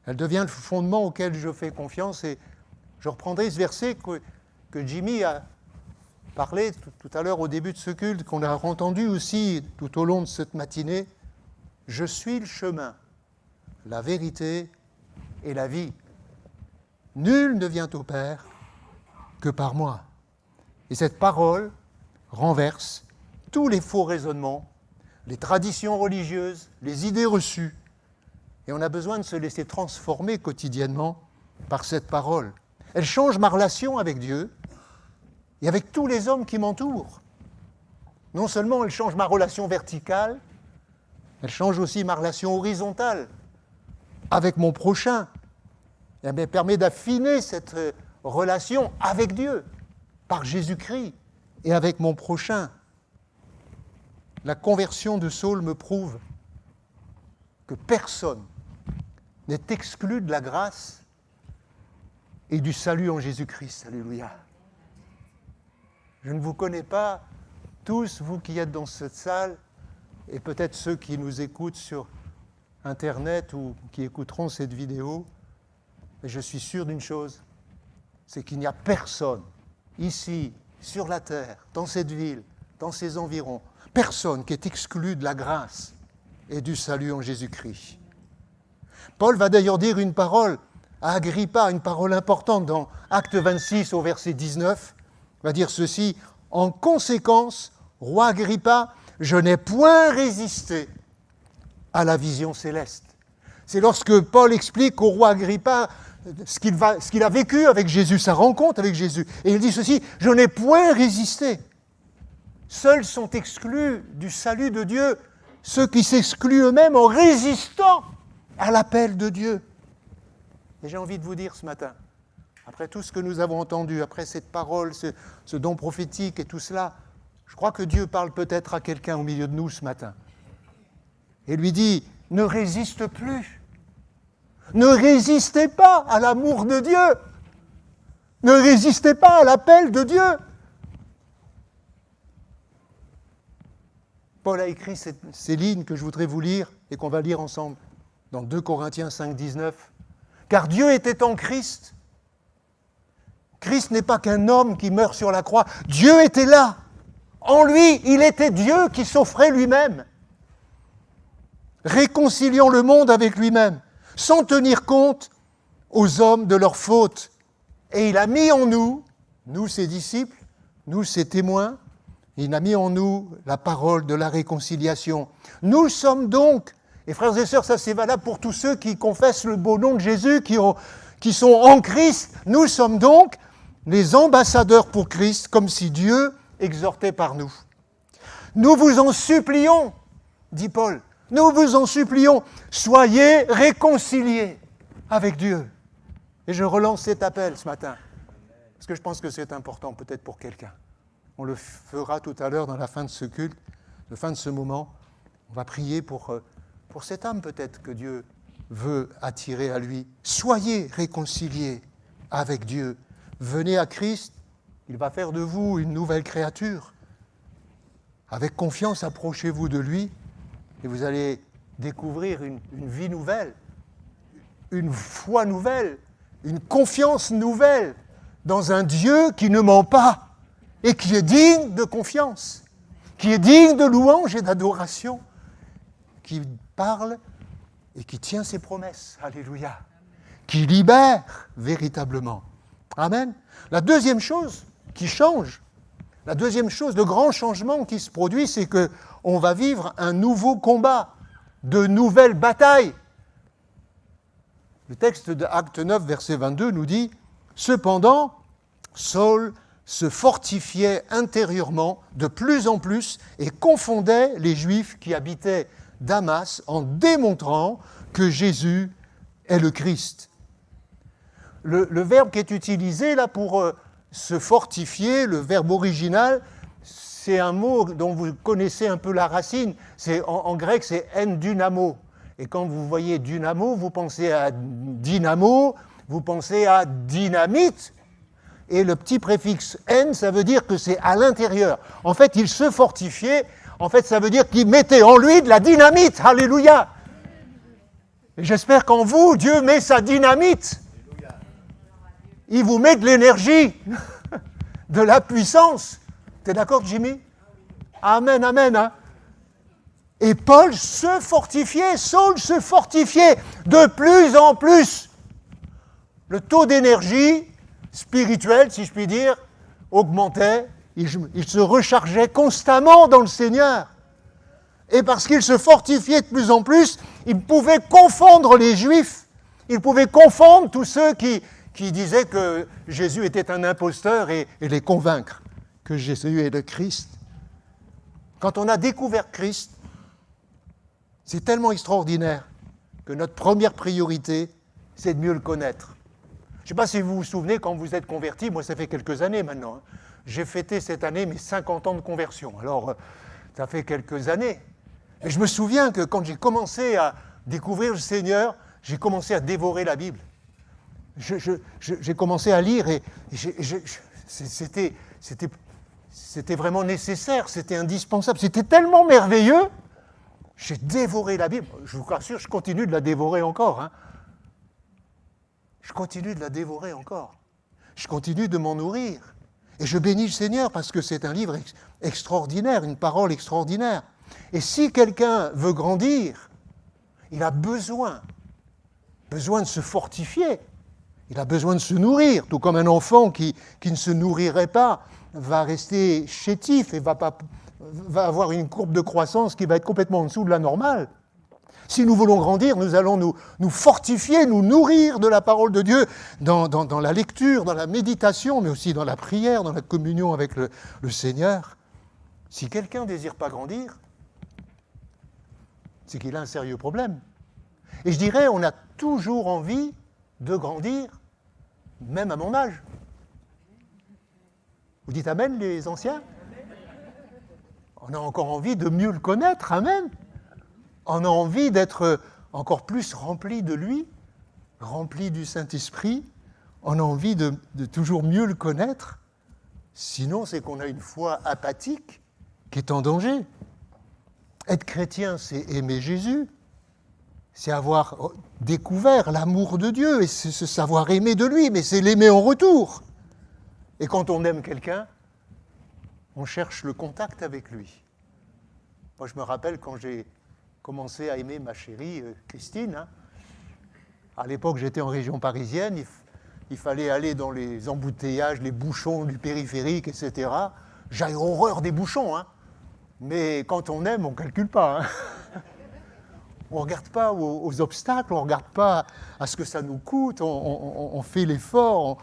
Elle devient le fondement auquel je fais confiance, et je reprendrai ce verset que Jimmy a parlé tout à l'heure au début de ce culte, qu'on a entendu aussi tout au long de cette matinée. Je suis le chemin, la vérité et la vie. Nul ne vient au Père que par moi. Et cette parole renverse tous les faux raisonnements, les traditions religieuses, les idées reçues. Et on a besoin de se laisser transformer quotidiennement par cette parole. Elle change ma relation avec Dieu et avec tous les hommes qui m'entourent. Non seulement elle change ma relation verticale, elle change aussi ma relation horizontale avec mon prochain. Elle permet d'affiner cette relation avec Dieu, par Jésus-Christ, et avec mon prochain. La conversion de Saul me prouve que personne n'est exclu de la grâce et du salut en Jésus-Christ. Alléluia. Je ne vous connais pas tous, vous qui êtes dans cette salle, et peut-être ceux qui nous écoutent sur Internet ou qui écouteront cette vidéo, mais je suis sûr d'une chose, c'est qu'il n'y a personne ici, sur la terre, dans cette ville, dans ces environs, personne qui est exclu de la grâce et du salut en Jésus-Christ. Paul va d'ailleurs dire une parole à Agrippa, une parole importante dans Acte 26 au verset 19, il va dire ceci: « En conséquence, roi Agrippa, je n'ai point résisté à la vision céleste. » C'est lorsque Paul explique au roi Agrippa ce qu'il a vécu avec Jésus, sa rencontre avec Jésus. Et il dit ceci: « Je n'ai point résisté. » Seuls sont exclus du salut de Dieu ceux qui s'excluent eux-mêmes en résistant à l'appel de Dieu. Et j'ai envie de vous dire ce matin, après tout ce que nous avons entendu, après cette parole, ce don prophétique et tout cela, je crois que Dieu parle peut-être à quelqu'un au milieu de nous ce matin. Et lui dit: ne résiste plus. Ne résistez pas à l'amour de Dieu. Ne résistez pas à l'appel de Dieu. Paul a écrit ces lignes que je voudrais vous lire et qu'on va lire ensemble dans 2 Corinthiens 5, 19. Car Dieu était en Christ. Christ n'est pas qu'un homme qui meurt sur la croix. Dieu était là. En lui, il était Dieu qui s'offrait lui-même, réconciliant le monde avec lui-même, sans tenir compte aux hommes de leurs fautes. Et il a mis en nous, nous ses disciples, nous ses témoins, il a mis en nous la parole de la réconciliation. Nous sommes donc, et frères et sœurs, ça c'est valable pour tous ceux qui confessent le beau nom de Jésus, qui sont en Christ, nous sommes donc les ambassadeurs pour Christ, comme si Dieu exhortait par nous. Nous vous en supplions, dit Paul, nous vous en supplions, soyez réconciliés avec Dieu. Et je relance cet appel ce matin, parce que je pense que c'est important peut-être pour quelqu'un. On le fera tout à l'heure dans la fin de ce culte, la fin de ce moment. On va prier pour cette âme peut-être que Dieu veut attirer à lui. Soyez réconciliés avec Dieu. Venez à Christ, il va faire de vous une nouvelle créature. Avec confiance, approchez-vous de lui et vous allez découvrir une vie nouvelle, une foi nouvelle, une confiance nouvelle dans un Dieu qui ne ment pas et qui est digne de confiance, qui est digne de louange et d'adoration, qui parle et qui tient ses promesses. Alléluia. Qui libère véritablement. Amen. La deuxième chose qui change, la deuxième chose, le grand changement qui se produit, c'est qu'on va vivre un nouveau combat, de nouvelles batailles. Le texte de Acte 9, verset 22 nous dit « Cependant, Saul se fortifiait intérieurement de plus en plus et confondait les Juifs qui habitaient Damas en démontrant que Jésus est le Christ. » Le verbe qui est utilisé là pour se fortifier, le verbe original, c'est un mot dont vous connaissez un peu la racine. En grec, c'est en dynamo. Et quand vous voyez dynamo, vous pensez à dynamo, vous pensez à dynamite. Et le petit préfixe en, ça veut dire que c'est à l'intérieur. En fait, il se fortifiait. En fait, ça veut dire qu'il mettait en lui de la dynamite. Alléluia. Et j'espère qu'en vous, Dieu met sa dynamite. Il vous met de l'énergie, de la puissance. T'es d'accord, Jimmy? Amen, amen. Hein? Et Paul se fortifiait, Saul se fortifiait de plus en plus le taux d'énergie spirituelle, si je puis dire, augmentait. Il se rechargeait constamment dans le Seigneur. Et parce qu'il se fortifiait de plus en plus, il pouvait confondre les Juifs. Il pouvait confondre tous ceux qui disaient que Jésus était un imposteur et les convaincre que Jésus est le Christ. Quand on a découvert Christ, c'est tellement extraordinaire que notre première priorité, c'est de mieux le connaître. Je ne sais pas si vous vous souvenez, quand vous êtes converti, moi ça fait quelques années maintenant, hein. J'ai fêté cette année mes 50 ans de conversion. Alors, ça fait quelques années. Mais je me souviens que quand j'ai commencé à découvrir le Seigneur, j'ai commencé à dévorer la Bible. J'ai commencé à lire et c'était vraiment nécessaire, c'était indispensable, c'était tellement merveilleux. J'ai dévoré la Bible. Je vous rassure, je continue de la dévorer encore. Hein. Je continue de la dévorer encore. Je continue de m'en nourrir. Et je bénis le Seigneur parce que c'est un livre extraordinaire, une parole extraordinaire. Et si quelqu'un veut grandir, il a besoin de se fortifier. Il a besoin de se nourrir, tout comme un enfant qui ne se nourrirait pas va rester chétif et va avoir une courbe de croissance qui va être complètement en dessous de la normale. Si nous voulons grandir, nous allons nous fortifier, nous nourrir de la parole de Dieu dans la lecture, dans la méditation, mais aussi dans la prière, dans la communion avec le Seigneur. Si quelqu'un ne désire pas grandir, c'est qu'il a un sérieux problème. Et je dirais, on a toujours envie de grandir, même à mon âge. Vous dites Amen, les anciens ? On a encore envie de mieux le connaître, Amen. On a envie d'être encore plus rempli de lui, rempli du Saint-Esprit. On a envie de toujours mieux le connaître. Sinon, c'est qu'on a une foi apathique qui est en danger. Être chrétien, c'est aimer Jésus. C'est avoir découvert l'amour de Dieu et c'est se savoir aimer de lui, mais c'est l'aimer en retour. Et quand on aime quelqu'un, on cherche le contact avec lui. Moi, je me rappelle quand j'ai commencé à aimer ma chérie Christine. Hein. À l'époque, j'étais en région parisienne. Il fallait aller dans les embouteillages, les bouchons du périphérique, etc. J'ai horreur des bouchons. Hein. Mais quand on aime, on ne calcule pas. Hein. On ne regarde pas aux obstacles, on ne regarde pas à ce que ça nous coûte. On fait l'effort.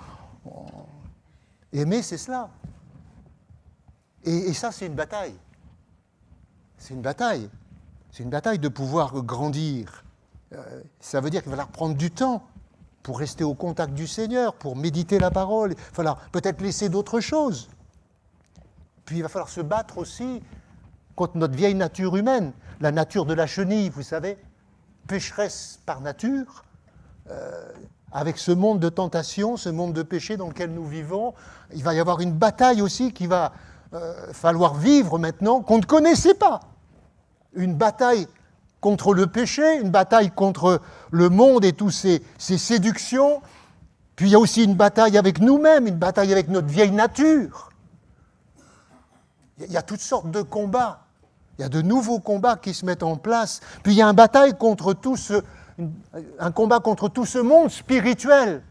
Aimer, c'est cela. Et ça, c'est une bataille. C'est une bataille. C'est une bataille de pouvoir grandir. Ça veut dire qu'il va falloir prendre du temps pour rester au contact du Seigneur, pour méditer la parole. Il va falloir peut-être laisser d'autres choses. Puis il va falloir se battre aussi contre notre vieille nature humaine, la nature de la chenille, vous savez, pécheresse par nature, avec ce monde de tentation, ce monde de péché dans lequel nous vivons. Il va y avoir une bataille aussi qui va falloir vivre maintenant, qu'on ne connaissait pas. Une bataille contre le péché, une bataille contre le monde et toutes ces séductions. Puis il y a aussi une bataille avec nous-mêmes, une bataille avec notre vieille nature. Il y a toutes sortes de combats. Il y a de nouveaux combats qui se mettent en place. Puis il y a un combat contre tout ce monde spirituel.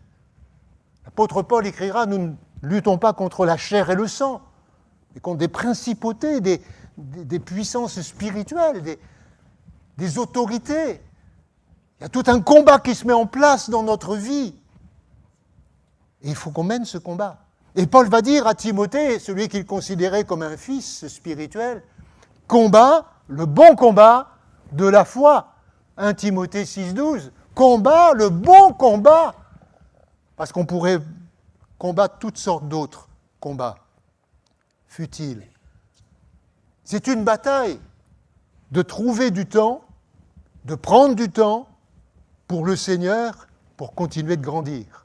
L'apôtre Paul écrira, nous ne luttons pas contre la chair et le sang, mais contre des principautés, des puissances spirituelles, des autorités. Il y a tout un combat qui se met en place dans notre vie. Et il faut qu'on mène ce combat. Et Paul va dire à Timothée, celui qu'il considérait comme un fils spirituel, combat, le bon combat de la foi. 1 Timothée 6,12. Combat, le bon combat. Parce qu'on pourrait combattre toutes sortes d'autres combats futiles. C'est une bataille de trouver du temps, de prendre du temps pour le Seigneur, pour continuer de grandir.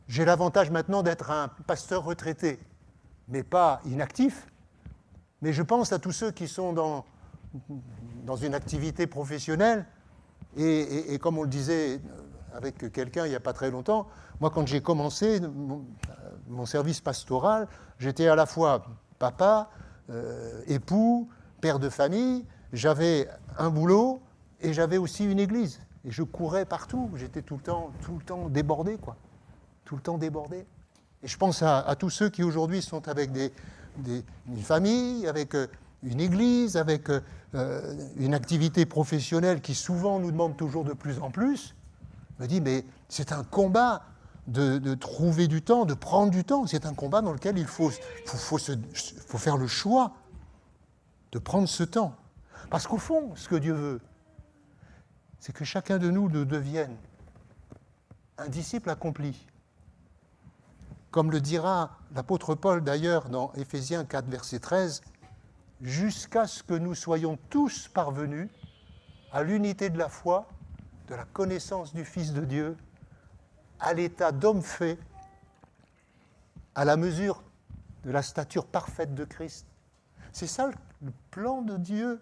J'ai l'avantage maintenant d'être un pasteur retraité, mais pas inactif. Mais je pense à tous ceux qui sont dans une activité professionnelle. Et comme on le disait avec quelqu'un il n'y a pas très longtemps, moi quand j'ai commencé mon service pastoral, j'étais à la fois papa, époux, père de famille, j'avais un boulot et j'avais aussi une église. Et je courais partout, j'étais tout le temps débordé, quoi. Tout le temps débordé. Et je pense à tous ceux qui aujourd'hui sont avec une famille, avec une église, avec une activité professionnelle qui souvent nous demande toujours de plus en plus. Je me dis, mais c'est un combat de trouver du temps, de prendre du temps. C'est un combat dans lequel il faut faire le choix de prendre ce temps. Parce qu'au fond, ce que Dieu veut, c'est que chacun de nous devienne un disciple accompli. Comme le dira l'apôtre Paul d'ailleurs dans Éphésiens 4, verset 13, « Jusqu'à ce que nous soyons tous parvenus à l'unité de la foi, de la connaissance du Fils de Dieu, à l'état d'homme fait, à la mesure de la stature parfaite de Christ. » C'est ça le plan de Dieu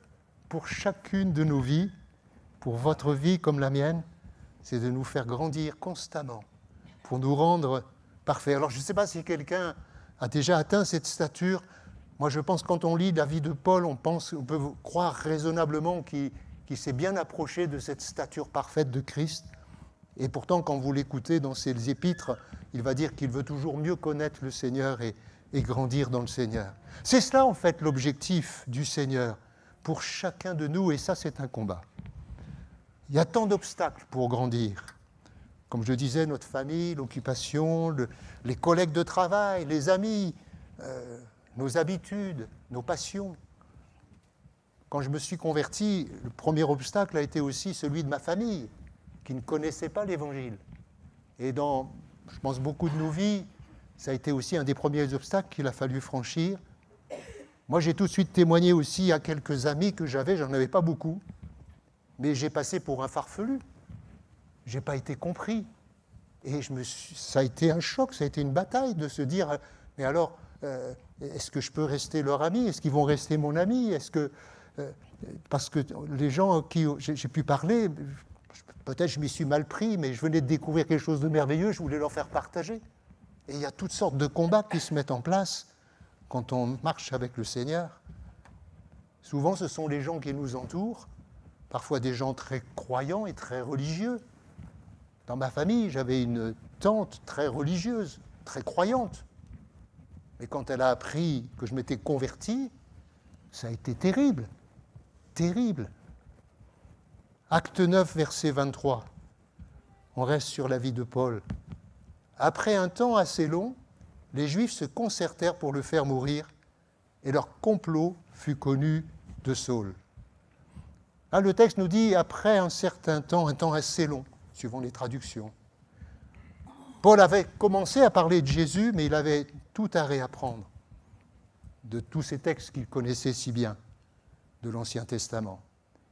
pour chacune de nos vies, pour votre vie comme la mienne, c'est de nous faire grandir constamment, pour nous rendre parfaits. Alors je ne sais pas si quelqu'un a déjà atteint cette stature. Moi je pense que quand on lit la vie de Paul, on peut croire raisonnablement qu'il s'est bien approché de cette stature parfaite de Christ. Et pourtant, quand vous l'écoutez dans ses épîtres, il va dire qu'il veut toujours mieux connaître le Seigneur et grandir dans le Seigneur. C'est cela, en fait, l'objectif du Seigneur pour chacun de nous, et ça, c'est un combat. Il y a tant d'obstacles pour grandir. Comme je disais, notre famille, l'occupation, les collègues de travail, les amis, nos habitudes, nos passions. Quand je me suis converti, le premier obstacle a été aussi celui de ma famille, qui ne connaissait pas l'Évangile. Et dans, je pense, beaucoup de nos vies, ça a été aussi un des premiers obstacles qu'il a fallu franchir. Moi, j'ai tout de suite témoigné aussi à quelques amis que j'avais, j'en avais pas beaucoup, mais j'ai passé pour un farfelu. Je n'ai pas été compris. Et ça a été un choc, ça a été une bataille de se dire, mais alors, est-ce que je peux rester leur ami? Est-ce qu'ils vont rester mon ami? Parce que les gens à qui j'ai pu parler, peut-être je m'y suis mal pris, mais je venais de découvrir quelque chose de merveilleux, je voulais leur faire partager. Et il y a toutes sortes de combats qui se mettent en place quand on marche avec le Seigneur. Souvent, ce sont les gens qui nous entourent, parfois des gens très croyants et très religieux. Dans ma famille, j'avais une tante très religieuse, très croyante. Mais quand elle a appris que je m'étais converti, ça a été terrible, terrible. Acte 9, verset 23. On reste sur la vie de Paul. Après un temps assez long, les Juifs se concertèrent pour le faire mourir, et leur complot fut connu de Saul. Là, le texte nous dit, après un certain temps, un temps assez long, suivant les traductions. Paul avait commencé à parler de Jésus, mais il avait tout à réapprendre de tous ces textes qu'il connaissait si bien de l'Ancien Testament.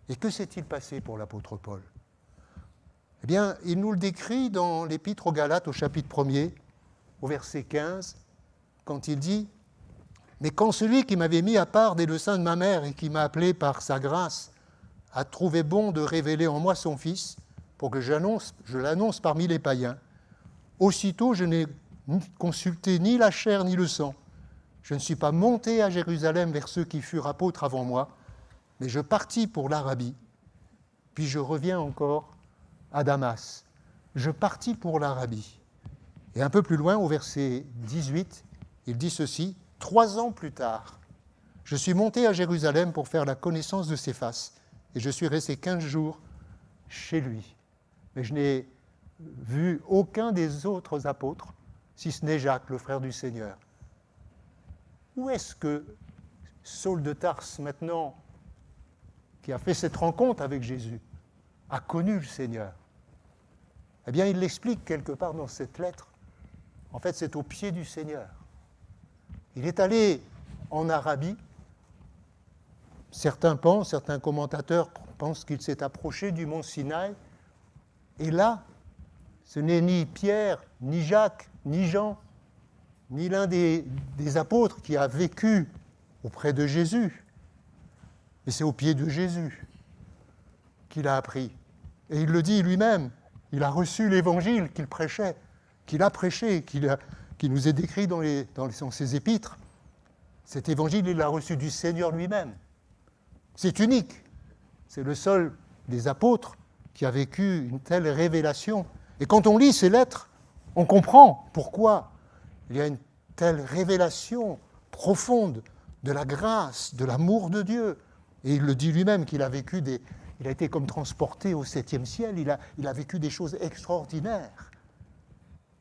Et que s'est-il passé pour l'apôtre Paul? Eh bien, il nous le décrit dans l'Épître aux Galates, au chapitre 1er, au verset 15, quand il dit « Mais quand celui qui m'avait mis à part dès le sein de ma mère et qui m'a appelé par sa grâce a trouvé bon de révéler en moi son Fils, pour que je l'annonce parmi les païens, aussitôt je n'ai consulté ni la chair ni le sang. Je ne suis pas monté à Jérusalem vers ceux qui furent apôtres avant moi, mais je partis pour l'Arabie, puis je reviens encore à Damas. Je partis pour l'Arabie. » Et un peu plus loin, au verset 18, il dit ceci, « 3 ans plus tard, je suis monté à Jérusalem pour faire la connaissance de Céphas, et je suis resté 15 jours chez lui. Mais je n'ai vu aucun des autres apôtres, si ce n'est Jacques, le frère du Seigneur. » Où est-ce que Saul de Tarse, maintenant, qui a fait cette rencontre avec Jésus, a connu le Seigneur? Eh bien, il l'explique quelque part dans cette lettre. En fait, c'est au pied du Seigneur. Il est allé en Arabie. Certains commentateurs pensent qu'il s'est approché du mont Sinaï. Et là, ce n'est ni Pierre, ni Jacques, ni Jean, ni l'un des apôtres qui a vécu auprès de Jésus. Mais c'est au pied de Jésus qu'il a appris. Et il le dit lui-même, il a reçu l'évangile qu'il prêchait, qu'il a prêché, qui nous est décrit dans ses épîtres. Cet évangile, il l'a reçu du Seigneur lui-même. C'est unique. C'est le seul des apôtres qui a vécu une telle révélation. Et quand on lit ces lettres, on comprend pourquoi il y a une telle révélation profonde de la grâce, de l'amour de Dieu. Et il le dit lui-même qu'il a vécu il a été comme transporté au 7e ciel, il a vécu des choses extraordinaires.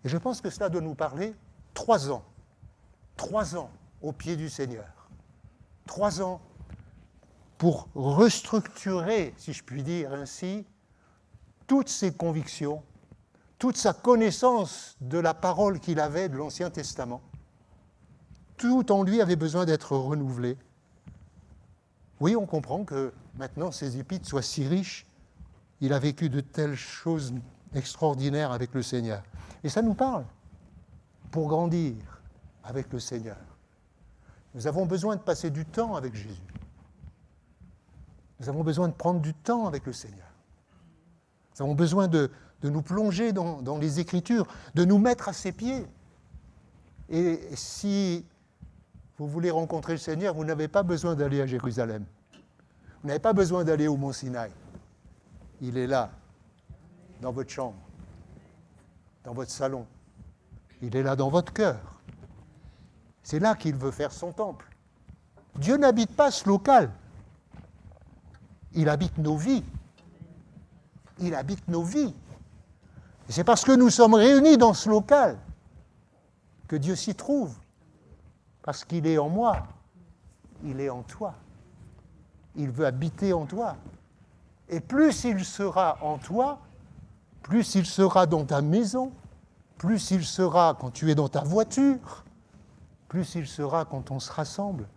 Et je pense que cela doit nous parler 3 ans. 3 ans au pied du Seigneur. 3 ans pour restructurer, si je puis dire ainsi, toutes ses convictions, toute sa connaissance de la parole qu'il avait de l'Ancien Testament. Tout en lui avait besoin d'être renouvelé. Oui, on comprend que maintenant ces épîtres soient si riches, il a vécu de telles choses extraordinaires avec le Seigneur. Et ça nous parle pour grandir avec le Seigneur. Nous avons besoin de passer du temps avec Jésus. Nous avons besoin de prendre du temps avec le Seigneur. Nous avons besoin de nous plonger dans les Écritures, de nous mettre à ses pieds. Et si vous voulez rencontrer le Seigneur, vous n'avez pas besoin d'aller à Jérusalem. Vous n'avez pas besoin d'aller au Mont Sinaï. Il est là, dans votre chambre, dans votre salon. Il est là dans votre cœur. C'est là qu'il veut faire son temple. Dieu n'habite pas ce local. Il habite nos vies. Il habite nos vies. Et c'est parce que nous sommes réunis dans ce local que Dieu s'y trouve. Parce qu'il est en moi. Il est en toi. Il veut habiter en toi. Et plus il sera en toi, plus il sera dans ta maison, plus il sera quand tu es dans ta voiture, plus il sera quand on se rassemble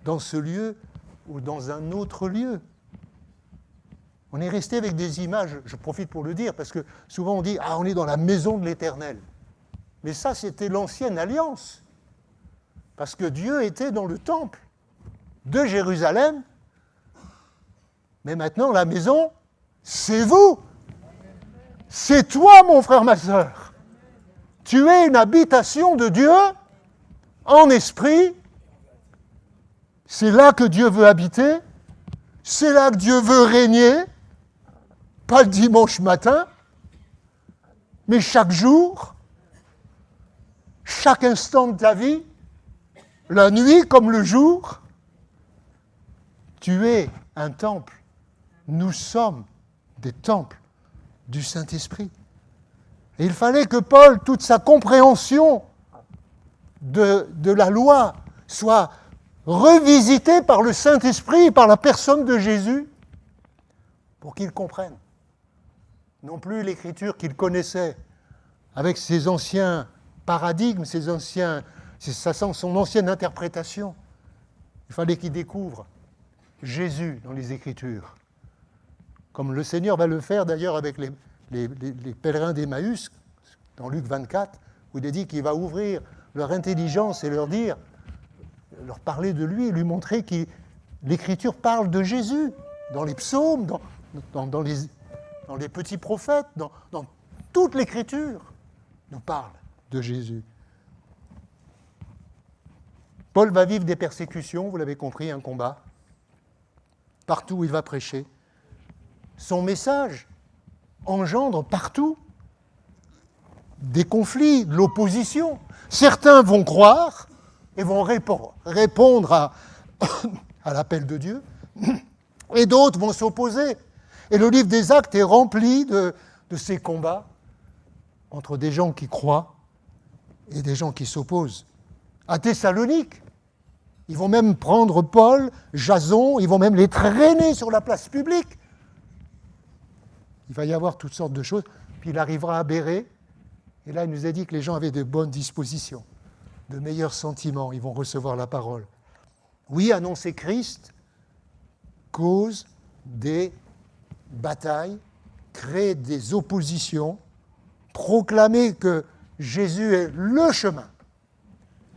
dans ce lieu ou dans un autre lieu. On est resté avec des images, je profite pour le dire, parce que souvent on dit « Ah, on est dans la maison de l'Éternel ». Mais ça, c'était l'ancienne alliance. Parce que Dieu était dans le temple de Jérusalem. Mais maintenant, la maison, c'est vous. C'est toi, mon frère, ma sœur. Tu es une habitation de Dieu en esprit. C'est là que Dieu veut habiter. C'est là que Dieu veut régner. Pas le dimanche matin, mais chaque jour, chaque instant de ta vie, la nuit comme le jour. Tu es un temple. Nous sommes des temples du Saint-Esprit. Et il fallait que Paul, toute sa compréhension de la loi, soit revisitée par le Saint-Esprit, par la personne de Jésus, pour qu'il comprenne. Non plus l'écriture qu'il connaissait, avec ses anciens paradigmes, son ancienne interprétation. Il fallait qu'il découvre Jésus dans les Écritures. Comme le Seigneur va le faire d'ailleurs avec les pèlerins d'Emmaüs, dans Luc 24, où il est dit qu'il va ouvrir leur intelligence et leur parler de lui, et lui montrer que l'Écriture parle de Jésus, dans les psaumes, dans les petits prophètes, dans toute l'Écriture, nous parle de Jésus. Paul va vivre des persécutions, vous l'avez compris, un combat. Partout où il va prêcher. Son message engendre partout des conflits, de l'opposition. Certains vont croire et vont répondre à l'appel de Dieu, et d'autres vont s'opposer. Et le livre des Actes est rempli de ces combats entre des gens qui croient et des gens qui s'opposent. À Thessalonique, ils vont même prendre Paul, Jason, ils vont même les traîner sur la place publique. Il va y avoir toutes sortes de choses. Puis il arrivera à Bérée, et là il nous a dit que les gens avaient de bonnes dispositions, de meilleurs sentiments, ils vont recevoir la parole. Oui, annoncer Christ cause des batailles, crée des oppositions, proclamer que Jésus est le chemin,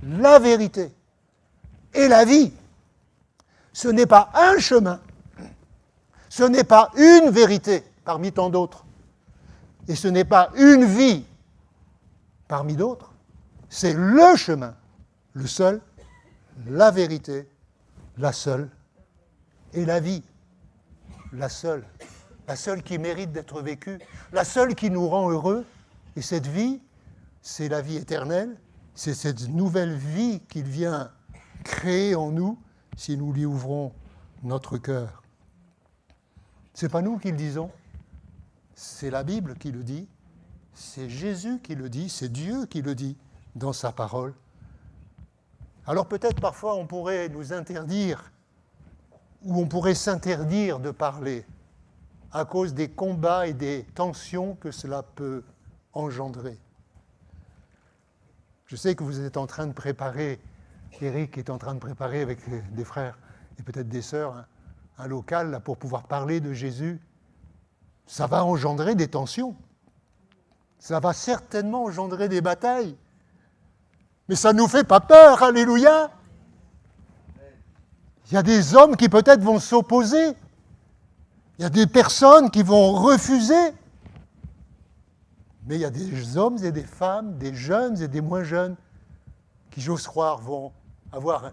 la vérité et la vie. Ce n'est pas un chemin, ce n'est pas une vérité parmi tant d'autres, et ce n'est pas une vie parmi d'autres, c'est le chemin, le seul, la vérité, la seule, et la vie, la seule la seule qui mérite d'être vécue, la seule qui nous rend heureux. Et cette vie, c'est la vie éternelle, c'est cette nouvelle vie qu'il vient créer en nous si nous lui ouvrons notre cœur. Ce n'est pas nous qui le disons, c'est la Bible qui le dit, c'est Jésus qui le dit, c'est Dieu qui le dit dans sa parole. Alors peut-être parfois on pourrait nous interdire ou on pourrait s'interdire de parler à cause des combats et des tensions que cela peut engendrer. Je sais que vous êtes en train de préparer, Eric est en train de préparer avec des frères et peut-être des sœurs un local là, pour pouvoir parler de Jésus. Ça va engendrer des tensions. Ça va certainement engendrer des batailles. Mais ça ne nous fait pas peur, alléluia. Il y a des hommes qui peut-être vont s'opposer. Il y a des personnes qui vont refuser. Mais il y a des hommes et des femmes, des jeunes et des moins jeunes, qui, j'ose croire, vont avoir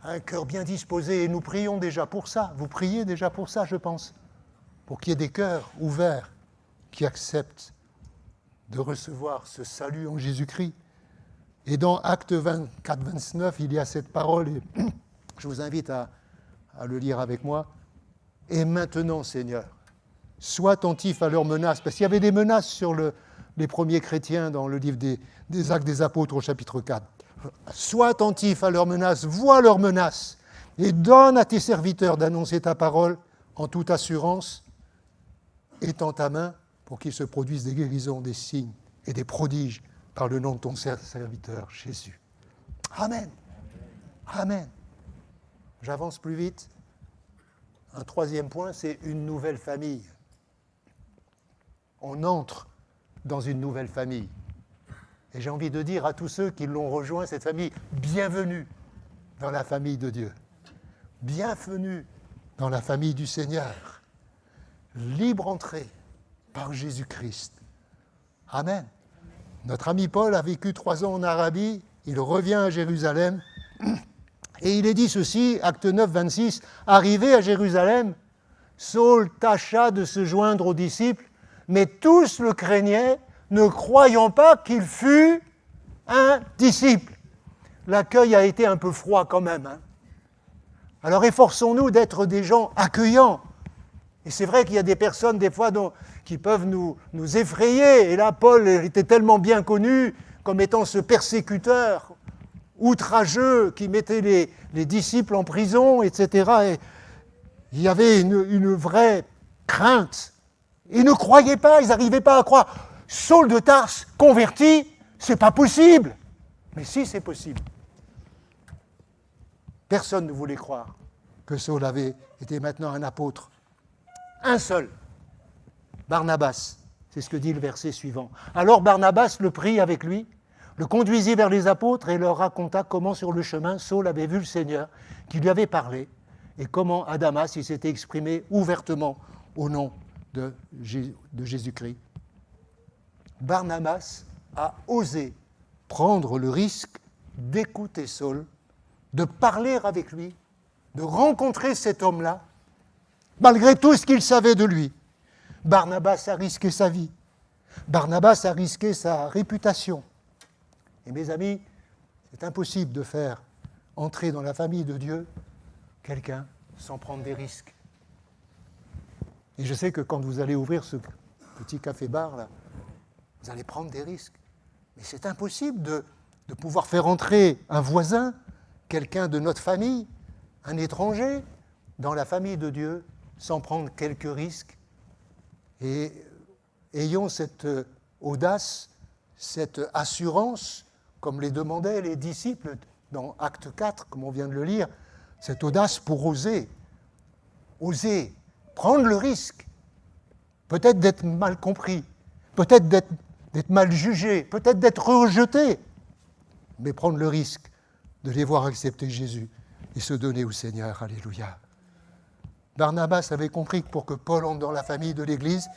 un cœur bien disposé. Et nous prions déjà pour ça. Vous priez déjà pour ça, je pense. Pour qu'il y ait des cœurs ouverts qui acceptent de recevoir ce salut en Jésus-Christ. Et dans Actes 24, 29, il y a cette parole, et je vous invite à le lire avec moi. « Et maintenant, Seigneur, sois attentif à leurs menaces. » Parce qu'il y avait des menaces sur les premiers chrétiens dans le livre des Actes des Apôtres au chapitre 4. « Sois attentif à leurs menaces, vois leurs menaces, et donne à tes serviteurs d'annoncer ta parole en toute assurance, étends ta main pour qu'il se produise des guérisons, des signes et des prodiges par le nom de ton serviteur Jésus. » Amen. Amen. J'avance plus vite. Un troisième point, c'est une nouvelle famille. On entre dans une nouvelle famille. Et j'ai envie de dire à tous ceux qui l'ont rejoint, cette famille, bienvenue dans la famille de Dieu. Bienvenue dans la famille du Seigneur. Libre entrée par Jésus-Christ. Amen. Notre ami Paul a vécu 3 ans en Arabie, il revient à Jérusalem, et il est dit ceci, Acte 9, 26, « Arrivé à Jérusalem, Saul tâcha de se joindre aux disciples, mais tous le craignaient, ne croyant pas qu'il fût un disciple. » L'accueil a été un peu froid quand même. Hein. Alors efforçons-nous d'être des gens accueillants. Et c'est vrai qu'il y a des personnes, des fois, qui peuvent nous effrayer. Et là, Paul était tellement bien connu comme étant ce persécuteur outrageux qui mettait les disciples en prison, etc. Et il y avait une vraie crainte. Ils ne croyaient pas, ils n'arrivaient pas à croire. Saul de Tarse, converti, c'est pas possible. Mais si, c'est possible. Personne ne voulait croire que Saul avait été maintenant un apôtre. Un seul, Barnabas, c'est ce que dit le verset suivant. Alors Barnabas le prit avec lui, le conduisit vers les apôtres et leur raconta comment sur le chemin Saul avait vu le Seigneur, qui lui avait parlé, et comment à Damas il s'était exprimé ouvertement au nom de Jésus-Christ. Barnabas a osé prendre le risque d'écouter Saul, de parler avec lui, de rencontrer cet homme-là, malgré tout ce qu'il savait de lui. Barnabas a risqué sa vie. Barnabas a risqué sa réputation. Et mes amis, c'est impossible de faire entrer dans la famille de Dieu quelqu'un sans prendre des risques. Et je sais que quand vous allez ouvrir ce petit café-bar, là, vous allez prendre des risques. Mais c'est impossible de pouvoir faire entrer un voisin, quelqu'un de notre famille, un étranger, dans la famille de Dieu, sans prendre quelques risques. Et ayons cette audace, cette assurance, comme les demandaient les disciples dans Acte 4, comme on vient de le lire, cette audace pour oser prendre le risque, peut-être d'être mal compris, peut-être d'être mal jugé, peut-être d'être rejeté, mais prendre le risque de les voir accepter Jésus et se donner au Seigneur. Alléluia. Barnabas avait compris que pour que Paul entre dans la famille de l'Église,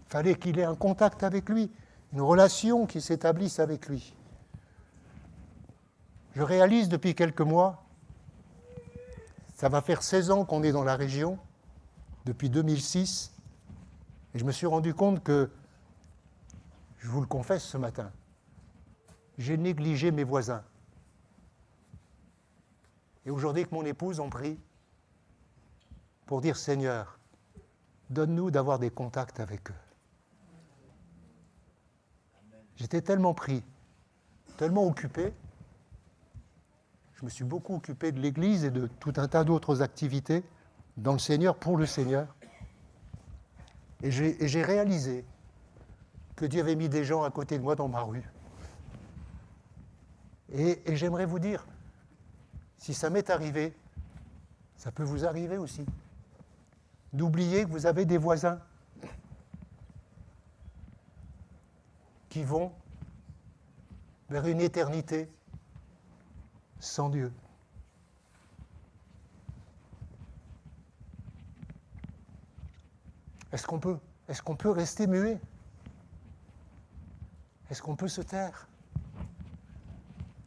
il fallait qu'il ait un contact avec lui, une relation qui s'établisse avec lui. Je réalise depuis quelques mois, ça va faire 16 ans qu'on est dans la région, depuis 2006, Et je me suis rendu compte que, je vous le confesse ce matin, j'ai négligé mes voisins. Et aujourd'hui, avec mon épouse, on prie pour dire, Seigneur, donne-nous d'avoir des contacts avec eux. J'étais tellement pris, tellement occupé, je me suis beaucoup occupé de l'Église et de tout un tas d'autres activités dans le Seigneur, pour le Seigneur. Et j'ai réalisé que Dieu avait mis des gens à côté de moi dans ma rue. Et j'aimerais vous dire, si ça m'est arrivé, ça peut vous arriver aussi, d'oublier que vous avez des voisins qui vont vers une éternité sans Dieu. Est-ce qu'on peut rester muet? Est-ce qu'on peut se taire?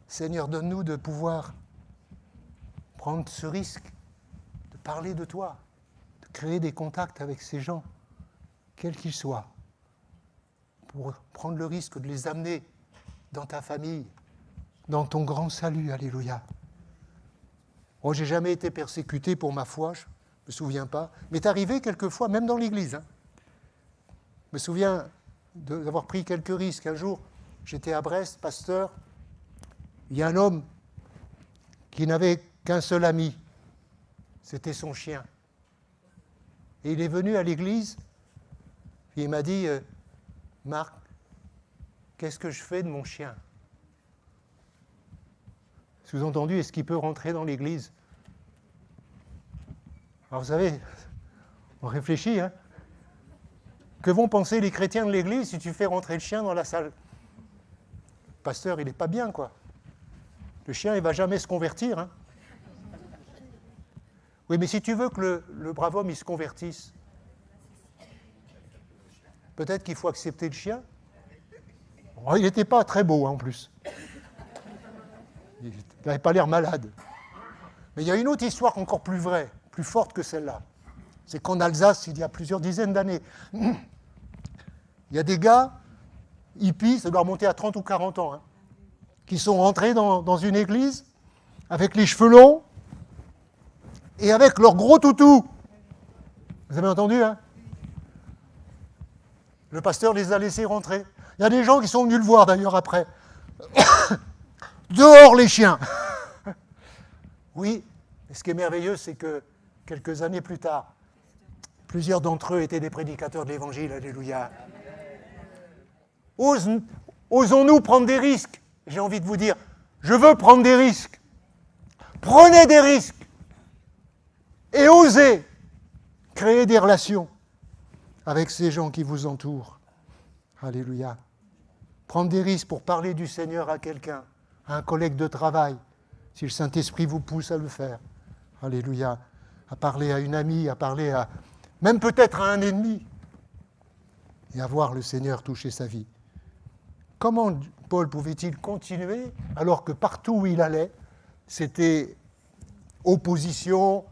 Seigneur, donne-nous de pouvoir prendre ce risque de parler de toi, de créer des contacts avec ces gens, quels qu'ils soient, pour prendre le risque de les amener dans ta famille, dans ton grand salut, alléluia. Moi, j'ai jamais été persécuté pour ma foi, je ne me souviens pas, mais c'est arrivé quelquefois, même dans l'Église. Je me souviens d'avoir pris quelques risques. Un jour, j'étais à Brest, pasteur, il y a un homme qui n'avait qu'un seul ami, c'était son chien. Et il est venu à l'église, et il m'a dit, Marc, qu'est-ce que je fais de mon chien? Sous-entendu, est-ce qu'il peut rentrer dans l'église? Alors vous savez, on réfléchit, hein? Que vont penser les chrétiens de l'église si tu fais rentrer le chien dans la salle? Le pasteur, il n'est pas bien, quoi. Le chien, il ne va jamais se convertir, hein? Oui, mais si tu veux que le brave homme, il se convertisse, peut-être qu'il faut accepter le chien. Oh, il n'était pas très beau, hein, en plus. Il n'avait pas l'air malade. Mais il y a une autre histoire encore plus vraie, plus forte que celle-là. C'est qu'en Alsace, il y a plusieurs dizaines d'années, il y a des gars, hippies, ça doit remonter à 30 ou 40 ans, hein, qui sont rentrés dans une église avec les cheveux longs et avec leur gros toutou. Vous avez entendu, hein? Le pasteur les a laissés rentrer. Il y a des gens qui sont venus le voir d'ailleurs après. Dehors les chiens! Oui, et ce qui est merveilleux, c'est que quelques années plus tard, plusieurs d'entre eux étaient des prédicateurs de l'Évangile, alléluia. Osons-nous prendre des risques? J'ai envie de vous dire, je veux prendre des risques. Prenez des risques et osez créer des relations avec ces gens qui vous entourent. Alléluia. Prendre des risques pour parler du Seigneur à quelqu'un, à un collègue de travail, si le Saint-Esprit vous pousse à le faire. Alléluia. À parler à une amie, à parler à même peut-être à un ennemi, et à voir le Seigneur toucher sa vie. Comment Paul pouvait-il continuer alors que partout où il allait, c'était opposition,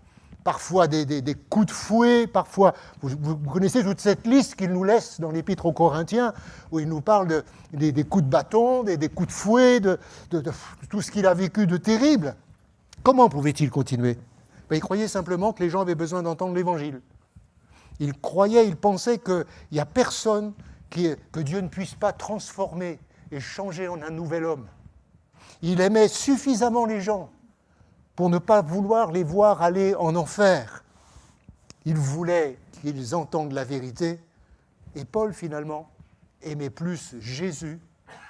parfois des coups de fouet, parfois, vous connaissez toute cette liste qu'il nous laisse dans l'Épître aux Corinthiens, où il nous parle des coups de bâton, des coups de fouet, de tout ce qu'il a vécu de terrible. Comment pouvait-il continuer? Il croyait simplement que les gens avaient besoin d'entendre l'Évangile. Il croyait, il pensait qu'il n'y a personne que Dieu ne puisse pas transformer et changer en un nouvel homme. Il aimait suffisamment les gens pour ne pas vouloir les voir aller en enfer. Il voulait qu'ils entendent la vérité. Et Paul, finalement, aimait plus Jésus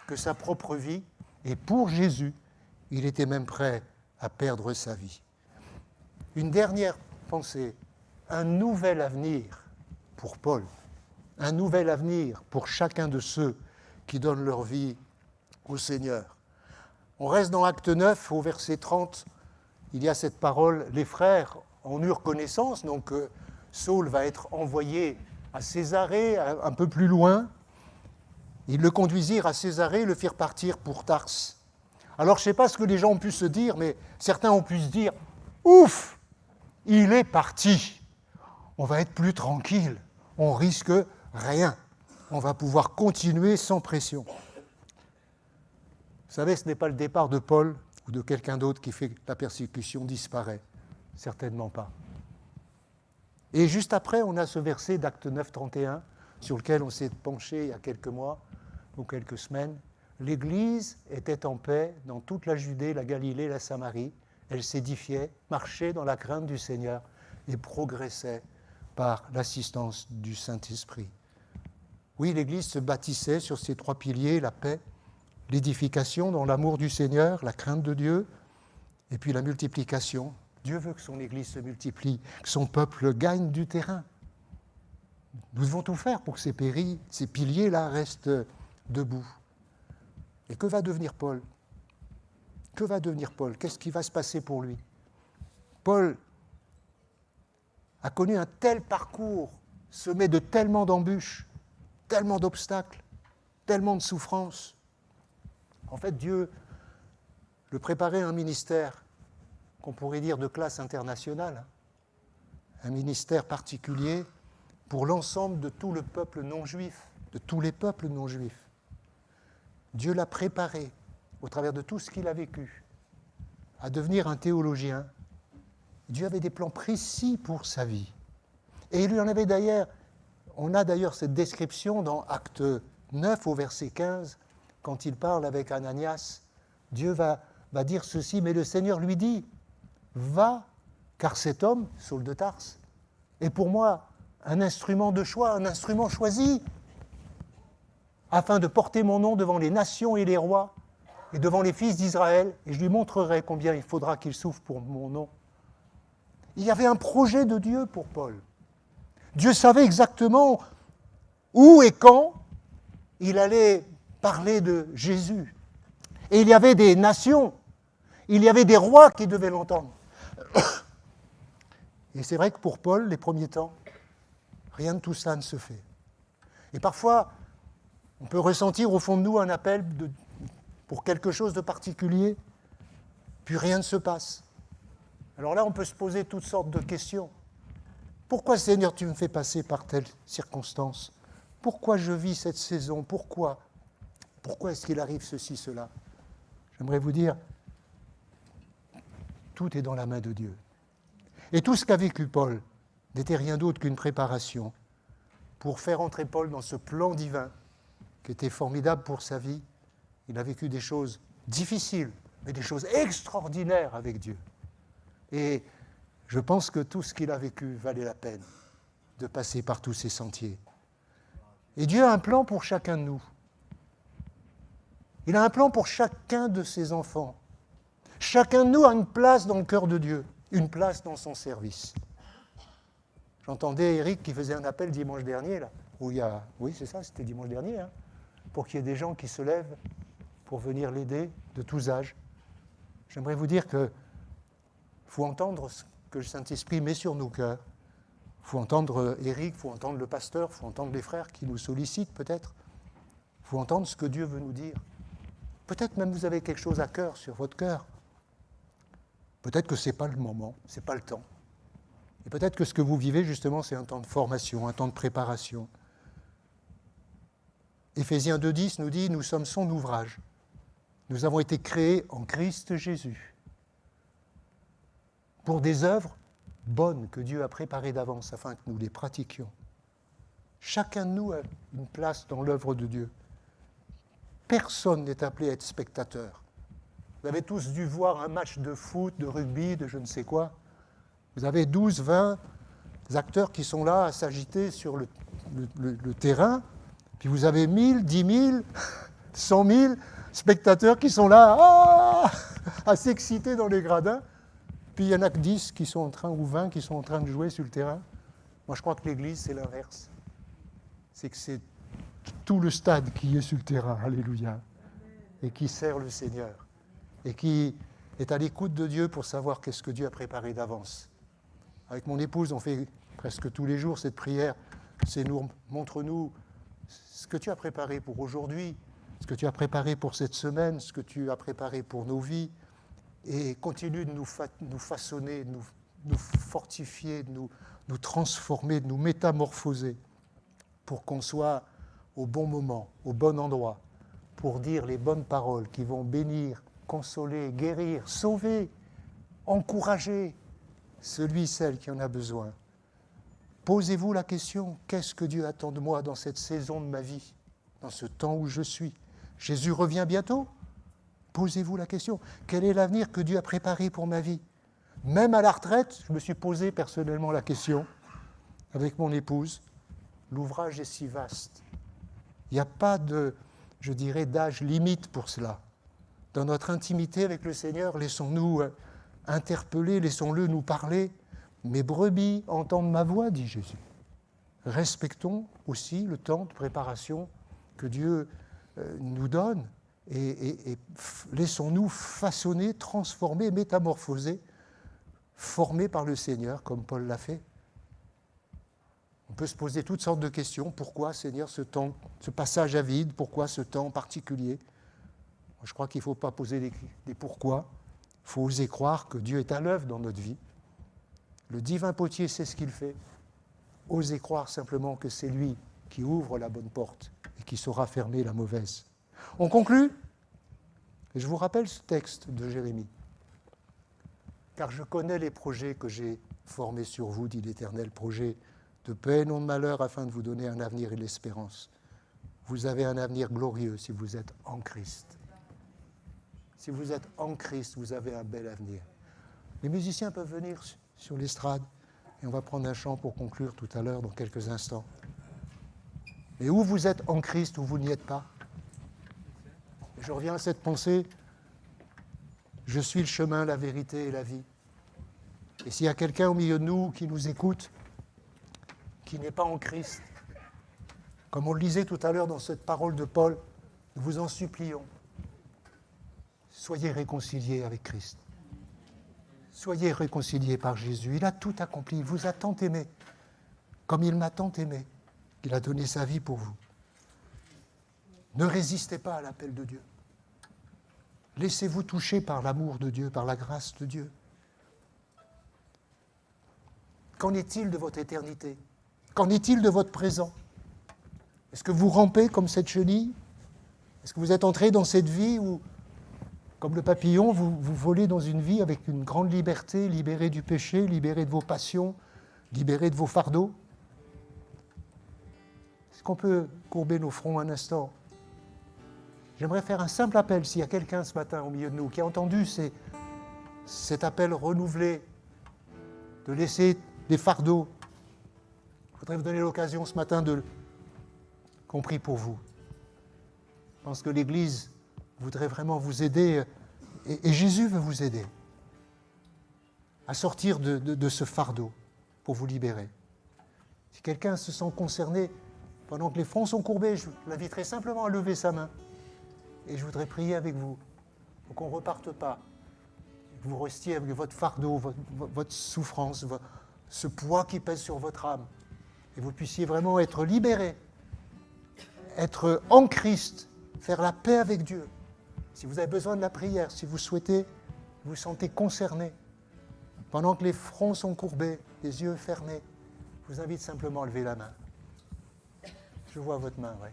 que sa propre vie. Et pour Jésus, il était même prêt à perdre sa vie. Une dernière pensée. Un nouvel avenir pour Paul, un nouvel avenir pour chacun de ceux qui donnent leur vie au Seigneur. On reste dans Acte 9, au verset 30, il y a cette parole, les frères en eurent connaissance, donc Saul va être envoyé à Césarée, un peu plus loin. Ils le conduisirent à Césarée, le firent partir pour Tars. Alors je ne sais pas ce que les gens ont pu se dire, mais certains ont pu se dire, ouf, il est parti. On va être plus tranquille. On risque rien. On va pouvoir continuer sans pression. Vous savez, ce n'est pas le départ de Paul ou de quelqu'un d'autre qui fait que la persécution disparaît. Certainement pas. Et juste après, on a ce verset d'Acte 9, 31, sur lequel on s'est penché il y a quelques mois ou quelques semaines. L'Église était en paix dans toute la Judée, la Galilée, la Samarie. Elle s'édifiait, marchait dans la crainte du Seigneur et progressait par l'assistance du Saint-Esprit. Oui, l'Église se bâtissait sur ces trois piliers, la paix, l'édification dans l'amour du Seigneur, la crainte de Dieu, et puis la multiplication. Dieu veut que son Église se multiplie, que son peuple gagne du terrain. Nous devons tout faire pour que ces piliers-là restent debout. Et que va devenir Paul ? Que va devenir Paul ? Qu'est-ce qui va se passer pour lui ? Paul a connu un tel parcours, semé de tellement d'embûches, tellement d'obstacles, tellement de souffrances. En fait, Dieu le préparait à un ministère qu'on pourrait dire de classe internationale, un ministère particulier pour l'ensemble de tout le peuple non juif, de tous les peuples non juifs. Dieu l'a préparé, au travers de tout ce qu'il a vécu, à devenir un théologien. Dieu avait des plans précis pour sa vie. Et il lui en avait d'ailleurs, on a d'ailleurs cette description dans Acte 9 au verset 15, quand il parle avec Ananias. Dieu va dire ceci, mais le Seigneur lui dit, va, car cet homme, Saul de Tarse, est pour moi un instrument de choix, un instrument choisi, afin de porter mon nom devant les nations et les rois, et devant les fils d'Israël, et je lui montrerai combien il faudra qu'il souffre pour mon nom. Il y avait un projet de Dieu pour Paul. Dieu savait exactement où et quand il allait parler de Jésus. Et il y avait des nations, il y avait des rois qui devaient l'entendre. Et c'est vrai que pour Paul, les premiers temps, rien de tout ça ne se fait. Et parfois, on peut ressentir au fond de nous un appel pour quelque chose de particulier, puis rien ne se passe. Alors là, on peut se poser toutes sortes de questions. Pourquoi, Seigneur, tu me fais passer par telle circonstance ? Pourquoi je vis cette saison ? Pourquoi est-ce qu'il arrive ceci, cela ? J'aimerais vous dire, tout est dans la main de Dieu. Et tout ce qu'a vécu Paul n'était rien d'autre qu'une préparation pour faire entrer Paul dans ce plan divin qui était formidable pour sa vie. Il a vécu des choses difficiles, mais des choses extraordinaires avec Dieu. Et je pense que tout ce qu'il a vécu valait la peine de passer par tous ces sentiers. Et Dieu a un plan pour chacun de nous. Il a un plan pour chacun de ses enfants. Chacun de nous a une place dans le cœur de Dieu, une place dans son service. J'entendais Eric qui faisait un appel dimanche dernier, là, où il y a... Oui, c'est ça, c'était dimanche dernier, hein, pour qu'il y ait des gens qui se lèvent pour venir l'aider de tous âges. J'aimerais vous dire qu'il faut entendre ce que le Saint-Esprit met sur nos cœurs. Il faut entendre Eric, il faut entendre le pasteur, il faut entendre les frères qui nous sollicitent peut-être. Il faut entendre ce que Dieu veut nous dire. Peut-être même vous avez quelque chose à cœur, sur votre cœur. Peut-être que ce n'est pas le moment, ce n'est pas le temps. Et peut-être que ce que vous vivez, justement, c'est un temps de formation, un temps de préparation. Éphésiens 2,10 nous dit « Nous sommes son ouvrage. Nous avons été créés en Christ Jésus pour des œuvres bonnes que Dieu a préparées d'avance afin que nous les pratiquions. » Chacun de nous a une place dans l'œuvre de Dieu. Personne n'est appelé à être spectateur. Vous avez tous dû voir un match de foot, de rugby, de je ne sais quoi. Vous avez 12, 20 acteurs qui sont là à s'agiter sur le terrain, puis vous avez 1000, 10 000, 100 000 spectateurs qui sont là à s'exciter dans les gradins, puis il y en a que 10 qui sont en train, ou 20 qui sont en train de jouer sur le terrain. Moi je crois que l'Église c'est l'inverse. C'est que c'est tout le stade qui est sur le terrain, alléluia, et qui sert le Seigneur, et qui est à l'écoute de Dieu pour savoir qu'est-ce que Dieu a préparé d'avance. Avec mon épouse, on fait presque tous les jours cette prière. C'est nous, montre-nous ce que tu as préparé pour aujourd'hui, ce que tu as préparé pour cette semaine, ce que tu as préparé pour nos vies, et continue de nous façonner, de nous fortifier, de nous transformer, de nous métamorphoser pour qu'on soit au bon moment, au bon endroit, pour dire les bonnes paroles qui vont bénir, consoler, guérir, sauver, encourager celui, celle qui en a besoin. Posez-vous la question, qu'est-ce que Dieu attend de moi dans cette saison de ma vie, dans ce temps où je suis? Jésus revient bientôt? Posez-vous la question, quel est l'avenir que Dieu a préparé pour ma vie? Même à la retraite, je me suis posé personnellement la question, avec mon épouse, l'ouvrage est si vaste. Il n'y a pas de, je dirais, d'âge limite pour cela. Dans notre intimité avec le Seigneur, laissons-nous interpeller, laissons-le nous parler. Mes brebis entendent ma voix, dit Jésus. Respectons aussi le temps de préparation que Dieu nous donne et laissons-nous façonner, transformer, métamorphoser, formés par le Seigneur, comme Paul l'a fait. On peut se poser toutes sortes de questions. Pourquoi, Seigneur, ce temps, ce passage à vide? Pourquoi ce temps particulier? Je crois qu'il ne faut pas poser des pourquoi. Il faut oser croire que Dieu est à l'œuvre dans notre vie. Le divin potier sait ce qu'il fait. Osez croire simplement que c'est lui qui ouvre la bonne porte et qui saura fermer la mauvaise. On conclut. Et je vous rappelle ce texte de Jérémie. Car je connais les projets que j'ai formés sur vous, dit l'Éternel, projets de paix et non de malheur, afin de vous donner un avenir et l'espérance. Vous avez un avenir glorieux si vous êtes en Christ. Si vous êtes en Christ, vous avez un bel avenir. Les musiciens peuvent venir sur l'estrade et on va prendre un chant pour conclure tout à l'heure, dans quelques instants. Mais où vous êtes en Christ, ou vous n'y êtes pas? Je reviens à cette pensée. Je suis le chemin, la vérité et la vie. Et s'il y a quelqu'un au milieu de nous qui nous écoute, qui n'est pas en Christ, comme on le lisait tout à l'heure dans cette parole de Paul, nous vous en supplions, soyez réconciliés avec Christ. Soyez réconciliés par Jésus. Il a tout accompli. Il vous a tant aimé, comme il m'a tant aimé, qu'il a donné sa vie pour vous. Ne résistez pas à l'appel de Dieu. Laissez-vous toucher par l'amour de Dieu, par la grâce de Dieu. Qu'en est-il de votre éternité? Qu'en est-il de votre présent? Est-ce que vous rampez comme cette chenille? Est-ce que vous êtes entré dans cette vie où, comme le papillon, vous volez dans une vie avec une grande liberté, libéré du péché, libéré de vos passions, libéré de vos fardeaux? Est-ce qu'on peut courber nos fronts un instant? J'aimerais faire un simple appel, s'il y a quelqu'un ce matin au milieu de nous qui a entendu cet appel renouvelé de laisser des fardeaux. Je voudrais vous donner l'occasion ce matin qu'on prie pour vous. Je pense que l'Église voudrait vraiment vous aider, et Jésus veut vous aider à sortir de ce fardeau pour vous libérer. Si quelqu'un se sent concerné, pendant que les fronts sont courbés, je l'inviterai simplement à lever sa main. Et je voudrais prier avec vous pour qu'on ne reparte pas. Vous restiez avec votre fardeau, votre souffrance, ce poids qui pèse sur votre âme. Et vous puissiez vraiment être libérés, être en Christ, faire la paix avec Dieu. Si vous avez besoin de la prière, si vous souhaitez, vous vous sentez concerné, pendant que les fronts sont courbés, les yeux fermés, je vous invite simplement à lever la main. Je vois votre main, oui.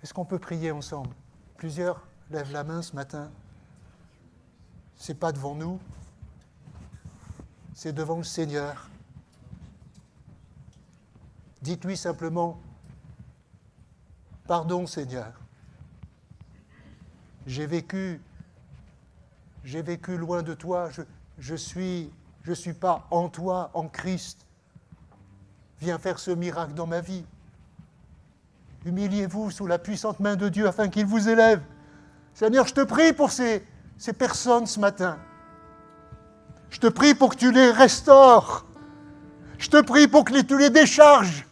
Est-ce qu'on peut prier ensemble? Plusieurs lèvent la main ce matin. Ce n'est pas devant nous, c'est devant le Seigneur. Dites-lui simplement, pardon Seigneur, j'ai vécu loin de toi, je suis pas en toi, en Christ. Viens faire ce miracle dans ma vie. Humiliez-vous sous la puissante main de Dieu afin qu'il vous élève. Seigneur, je te prie pour ces personnes ce matin. Je te prie pour que tu les restaures. Je te prie pour que tu les décharges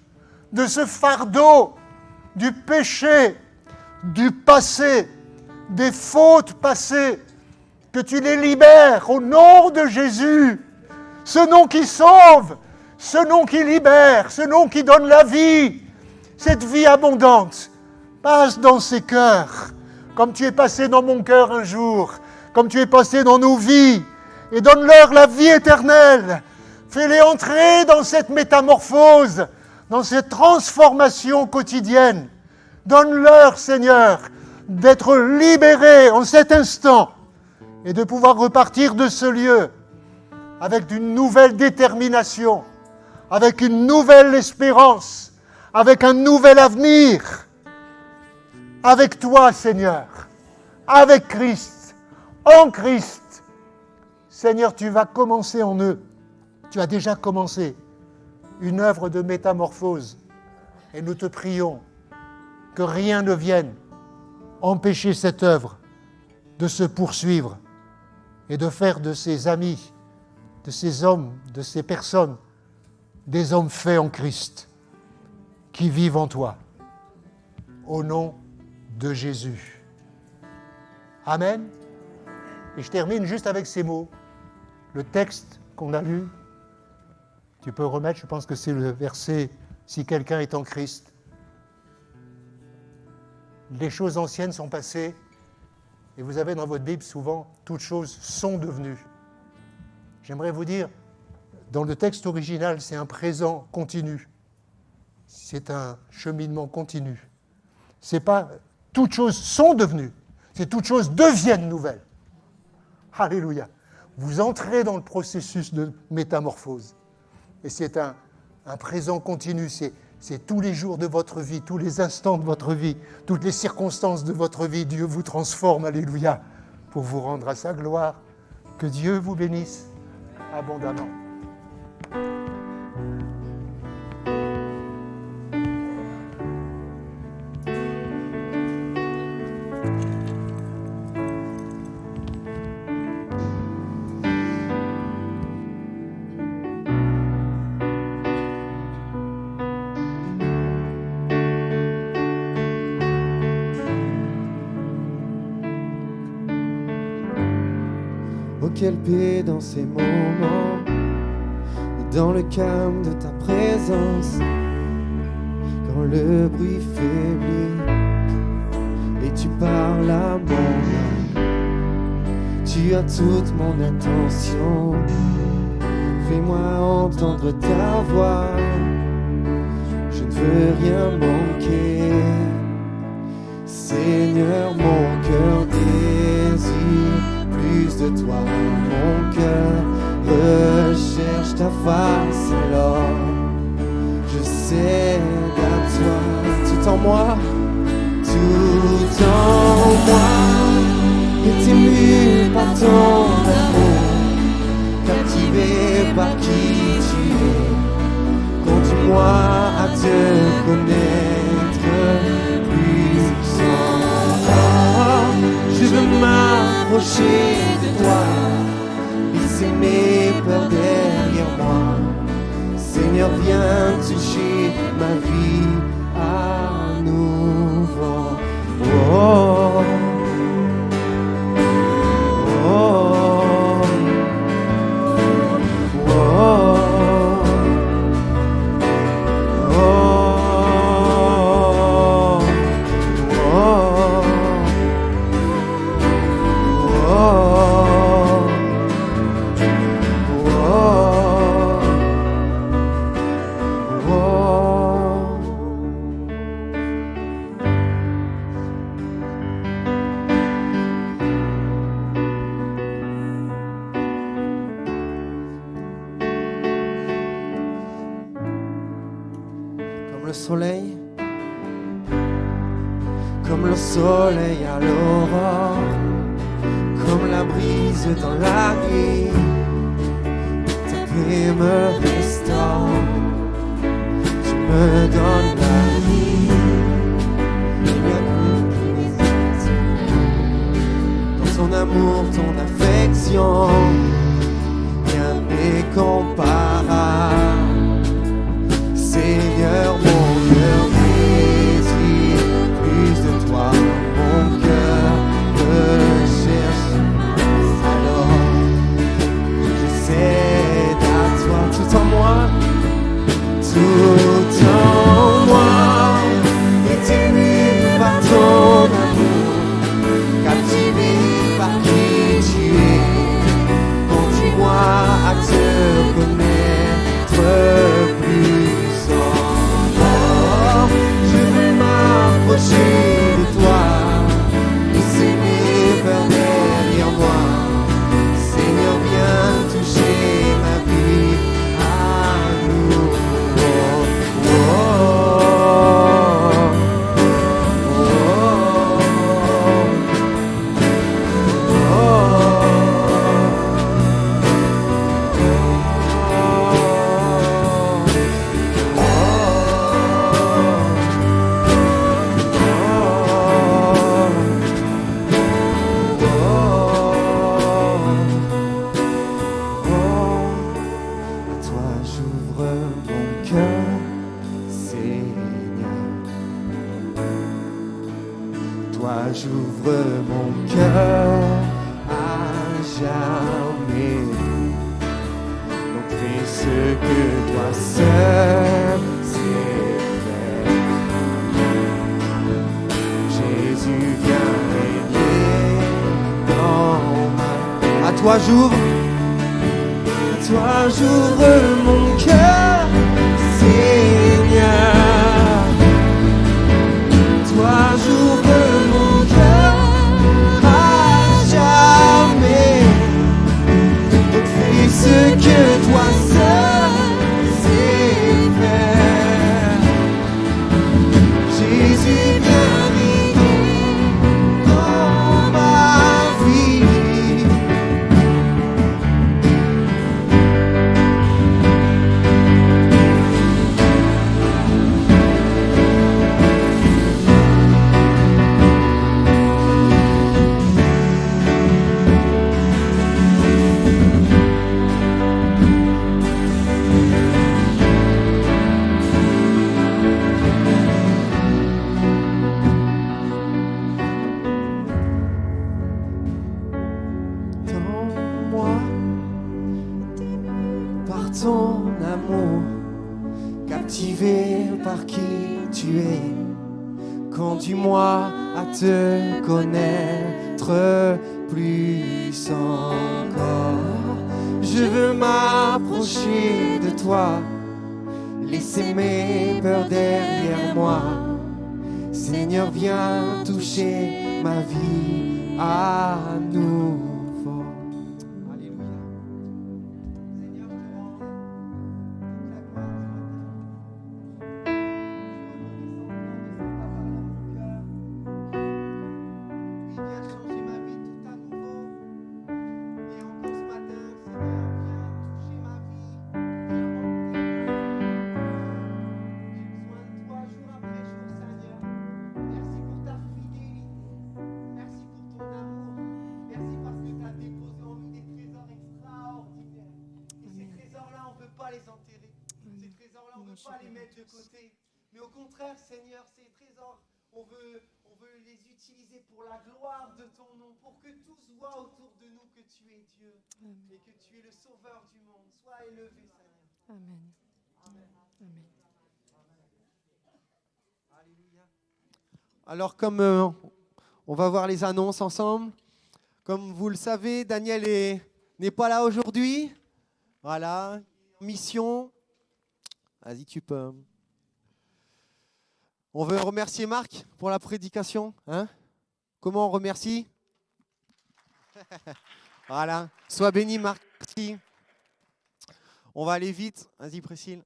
de ce fardeau, du péché, du passé, des fautes passées, que tu les libères au nom de Jésus. Ce nom qui sauve, ce nom qui libère, ce nom qui donne la vie. Cette vie abondante passe dans ces cœurs, comme tu es passé dans mon cœur un jour, comme tu es passé dans nos vies, et donne-leur la vie éternelle. Fais-les entrer dans cette métamorphose dans cette transformation quotidienne. Donne-leur, Seigneur, d'être libérés en cet instant et de pouvoir repartir de ce lieu avec une nouvelle détermination, avec une nouvelle espérance, avec un nouvel avenir. Avec toi, Seigneur, avec Christ, en Christ. Seigneur, tu vas commencer en eux. Tu as déjà commencé une œuvre de métamorphose. Et nous te prions que rien ne vienne empêcher cette œuvre de se poursuivre et de faire de ces amis, de ces hommes, de ces personnes, des hommes faits en Christ, qui vivent en toi. Au nom de Jésus. Amen. Et je termine juste avec ces mots. Le texte qu'on a lu, tu peux remettre, je pense que c'est le verset « Si quelqu'un est en Christ ». Les choses anciennes sont passées, et vous avez dans votre Bible souvent « toutes choses sont devenues ». J'aimerais vous dire, dans le texte original, c'est un présent continu. C'est un cheminement continu. C'est pas « toutes choses sont devenues », c'est « toutes choses deviennent nouvelles ». Alléluia. Vous entrez dans le processus de métamorphose. Et c'est un présent continu, c'est tous les jours de votre vie, tous les instants de votre vie, toutes les circonstances de votre vie. Dieu vous transforme, alléluia, pour vous rendre à sa gloire. Que Dieu vous bénisse abondamment. Oh, quelle paix dans ces moments, et dans le calme de ta présence, quand le bruit faiblit et tu parles à mon âme. Tu as toute mon attention, fais-moi entendre ta voix, je ne veux rien manquer. Seigneur, mon cœur désire plus de toi, mon cœur recherche ta face, alors je cède à toi. Tout en moi est ému par ton amour, captivé par qui tu es. Conduis-moi à te connaître plus sans toi. Je veux m'approcher de toi, laisser mes peurs derrière moi. Seigneur, viens toucher ma vie à nouveau. Oh, oh, oh, oh, comme le soleil à l'aurore, comme la brise dans la nuit, ta paix me restaure, tu me donnes la vie. Il n'y a que dans ton amour, ton affection, rien n'est comparable. Seigneur, mon cœur désire plus de toi, mon cœur recherche, alors je cède à toi. Tout en moi est ému par ton amour, captivé par qui tu es. jamais. Donc fais ce que toi seul sais faire. Jésus vient régner dans ma... À toi j'ouvre mon cœur, Seigneur. Toi j'ouvre mon cœur à jamais. Donc fais ce que toi seul sais faire. Jésus viens régner dans ma vie. Dans moi, par ton amour, captivé par qui tu es, conduis-moi à te connaître plus encore. Je veux m'approcher de toi, laisser mes peurs derrière moi. Seigneur, viens toucher ma vie à nouveau. Alléluia. Seigneur, te rends la gloire. Oui, viens changer ma vie tout à nouveau. Et encore ce matin, Seigneur, viens toucher ma vie. J'ai besoin de toi jour après jour, Seigneur. Merci pour ta fidélité. Merci pour ton amour. Merci parce que tu as déposé en nous des trésors extraordinaires. Et ces trésors-là, on ne peut pas les enterrer. Ces trésors-là, on ne peut pas les mettre de côté. Mais au contraire, Seigneur, ces trésors, on veut les utiliser pour la gloire de ton nom, pour que tous voient autour de nous que tu es Dieu et que tu es le sauveur du monde. Sois élevé, Seigneur. Amen. Amen. Amen. Alléluia. Alors comme on va voir les annonces ensemble, comme vous le savez, Daniel n'est pas là aujourd'hui. Voilà, mission. Vas-y, tu peux. On veut remercier Marc pour la prédication. Hein? Comment on remercie? Voilà, sois béni Marc. Merci. On va aller vite. Vas-y, Priscille.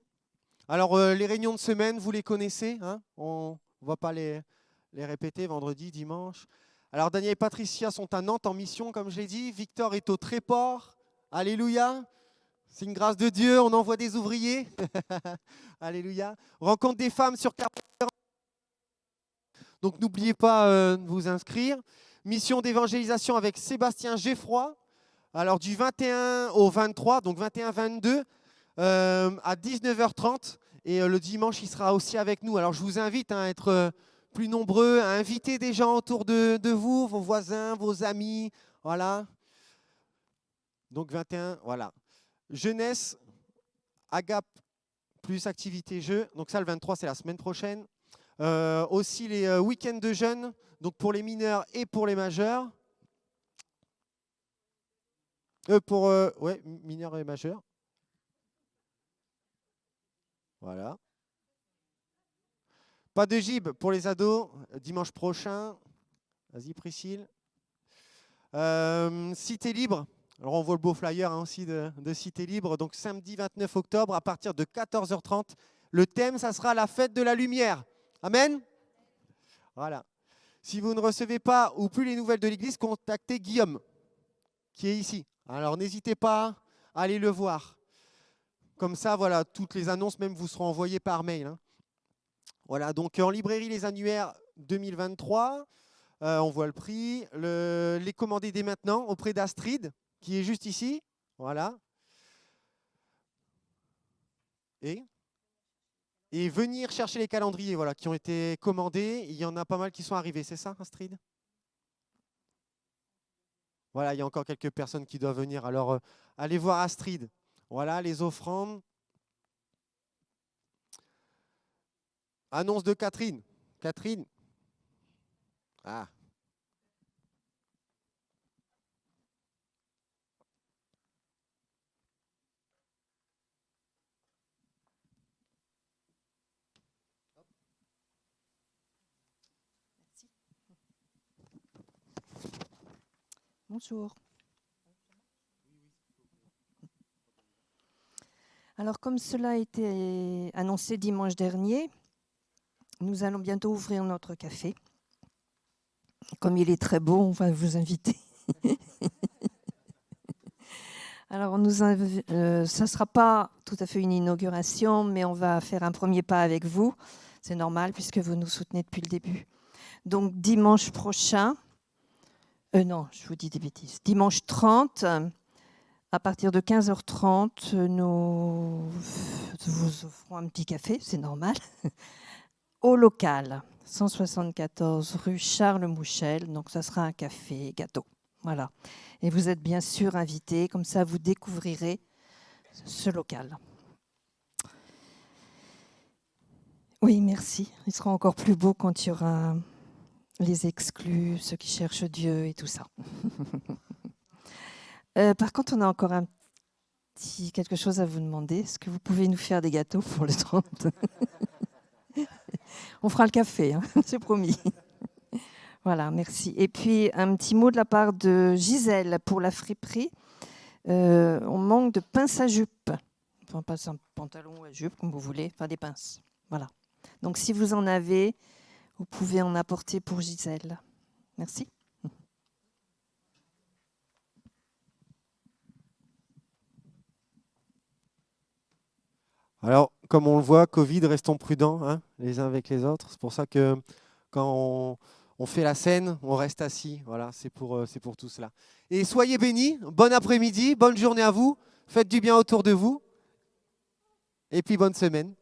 Alors, les réunions de semaine, vous les connaissez. Hein? On ne va pas les répéter vendredi, dimanche. Alors, Daniel et Patricia sont à Nantes en mission, comme je l'ai dit. Victor est au Tréport. Alléluia. C'est une grâce de Dieu. On envoie des ouvriers. Alléluia. Rencontre des femmes sur 40. Donc, n'oubliez pas de vous inscrire. Mission d'évangélisation avec Sébastien Geffroy. Alors, du 21 au 23, donc 21-22. À 19h30 et le dimanche il sera aussi avec nous. Alors je vous invite à être plus nombreux, à inviter des gens autour de vous, vos voisins, vos amis, voilà. Donc 21, voilà. Jeunesse, Agape plus activité jeu, donc ça le 23 c'est la semaine prochaine. Aussi les week-ends de jeunes, donc pour les mineurs et pour les majeurs. Ouais, mineurs et majeurs. Voilà. Pas de gib pour les ados, dimanche prochain. Vas-y, Priscille. Cité libre. Alors, on voit le beau flyer aussi de Cité libre. Donc, samedi 29 octobre, à partir de 14h30. Le thème, ça sera la fête de la lumière. Amen. Voilà. Si vous ne recevez pas ou plus les nouvelles de l'église, contactez Guillaume, qui est ici. Alors, n'hésitez pas à aller le voir. Comme ça, voilà, toutes les annonces même vous seront envoyées par mail. Hein. Voilà, donc en librairie les annuaires 2023, on voit le prix. Les commander dès maintenant auprès d'Astrid, qui est juste ici. Voilà. Et venir chercher les calendriers voilà, qui ont été commandés. Il y en a pas mal qui sont arrivés, c'est ça, Astrid? Voilà, il y a encore quelques personnes qui doivent venir. Alors, allez voir Astrid. Voilà, les offrandes. Annonce de Catherine. Catherine. Ah. Bonjour. Alors, comme cela a été annoncé dimanche dernier, nous allons bientôt ouvrir notre café. Comme il est très beau, on va vous inviter. Alors, ça ne sera pas tout à fait une inauguration, mais on va faire un premier pas avec vous. C'est normal puisque vous nous soutenez depuis le début. Donc, dimanche prochain, non, je vous dis des bêtises. Dimanche 30, à partir de 15h30, nous vous offrons un petit café, c'est normal, au local, 174 rue Charles Mouchel. Donc, ça sera un café gâteau. Voilà. Et vous êtes bien sûr invités, comme ça vous découvrirez ce local. Oui, merci. Il sera encore plus beau quand il y aura les exclus, ceux qui cherchent Dieu et tout ça. Par contre, on a encore quelque chose à vous demander. Est-ce que vous pouvez nous faire des gâteaux pour le 30 ? On fera le café, hein, c'est promis. Voilà, merci. Et puis, un petit mot de la part de Gisèle pour la friperie. On manque de pinces à jupe. Enfin, pas un pantalon ou à jupe, comme vous voulez. Enfin, des pinces. Voilà. Donc, si vous en avez, vous pouvez en apporter pour Gisèle. Merci. Alors, comme on le voit, Covid, restons prudents, hein, les uns avec les autres. C'est pour ça que quand on fait la scène, on reste assis. Voilà, c'est pour tout cela. Et soyez bénis. Bon après-midi, bonne journée à vous. Faites du bien autour de vous. Et puis bonne semaine.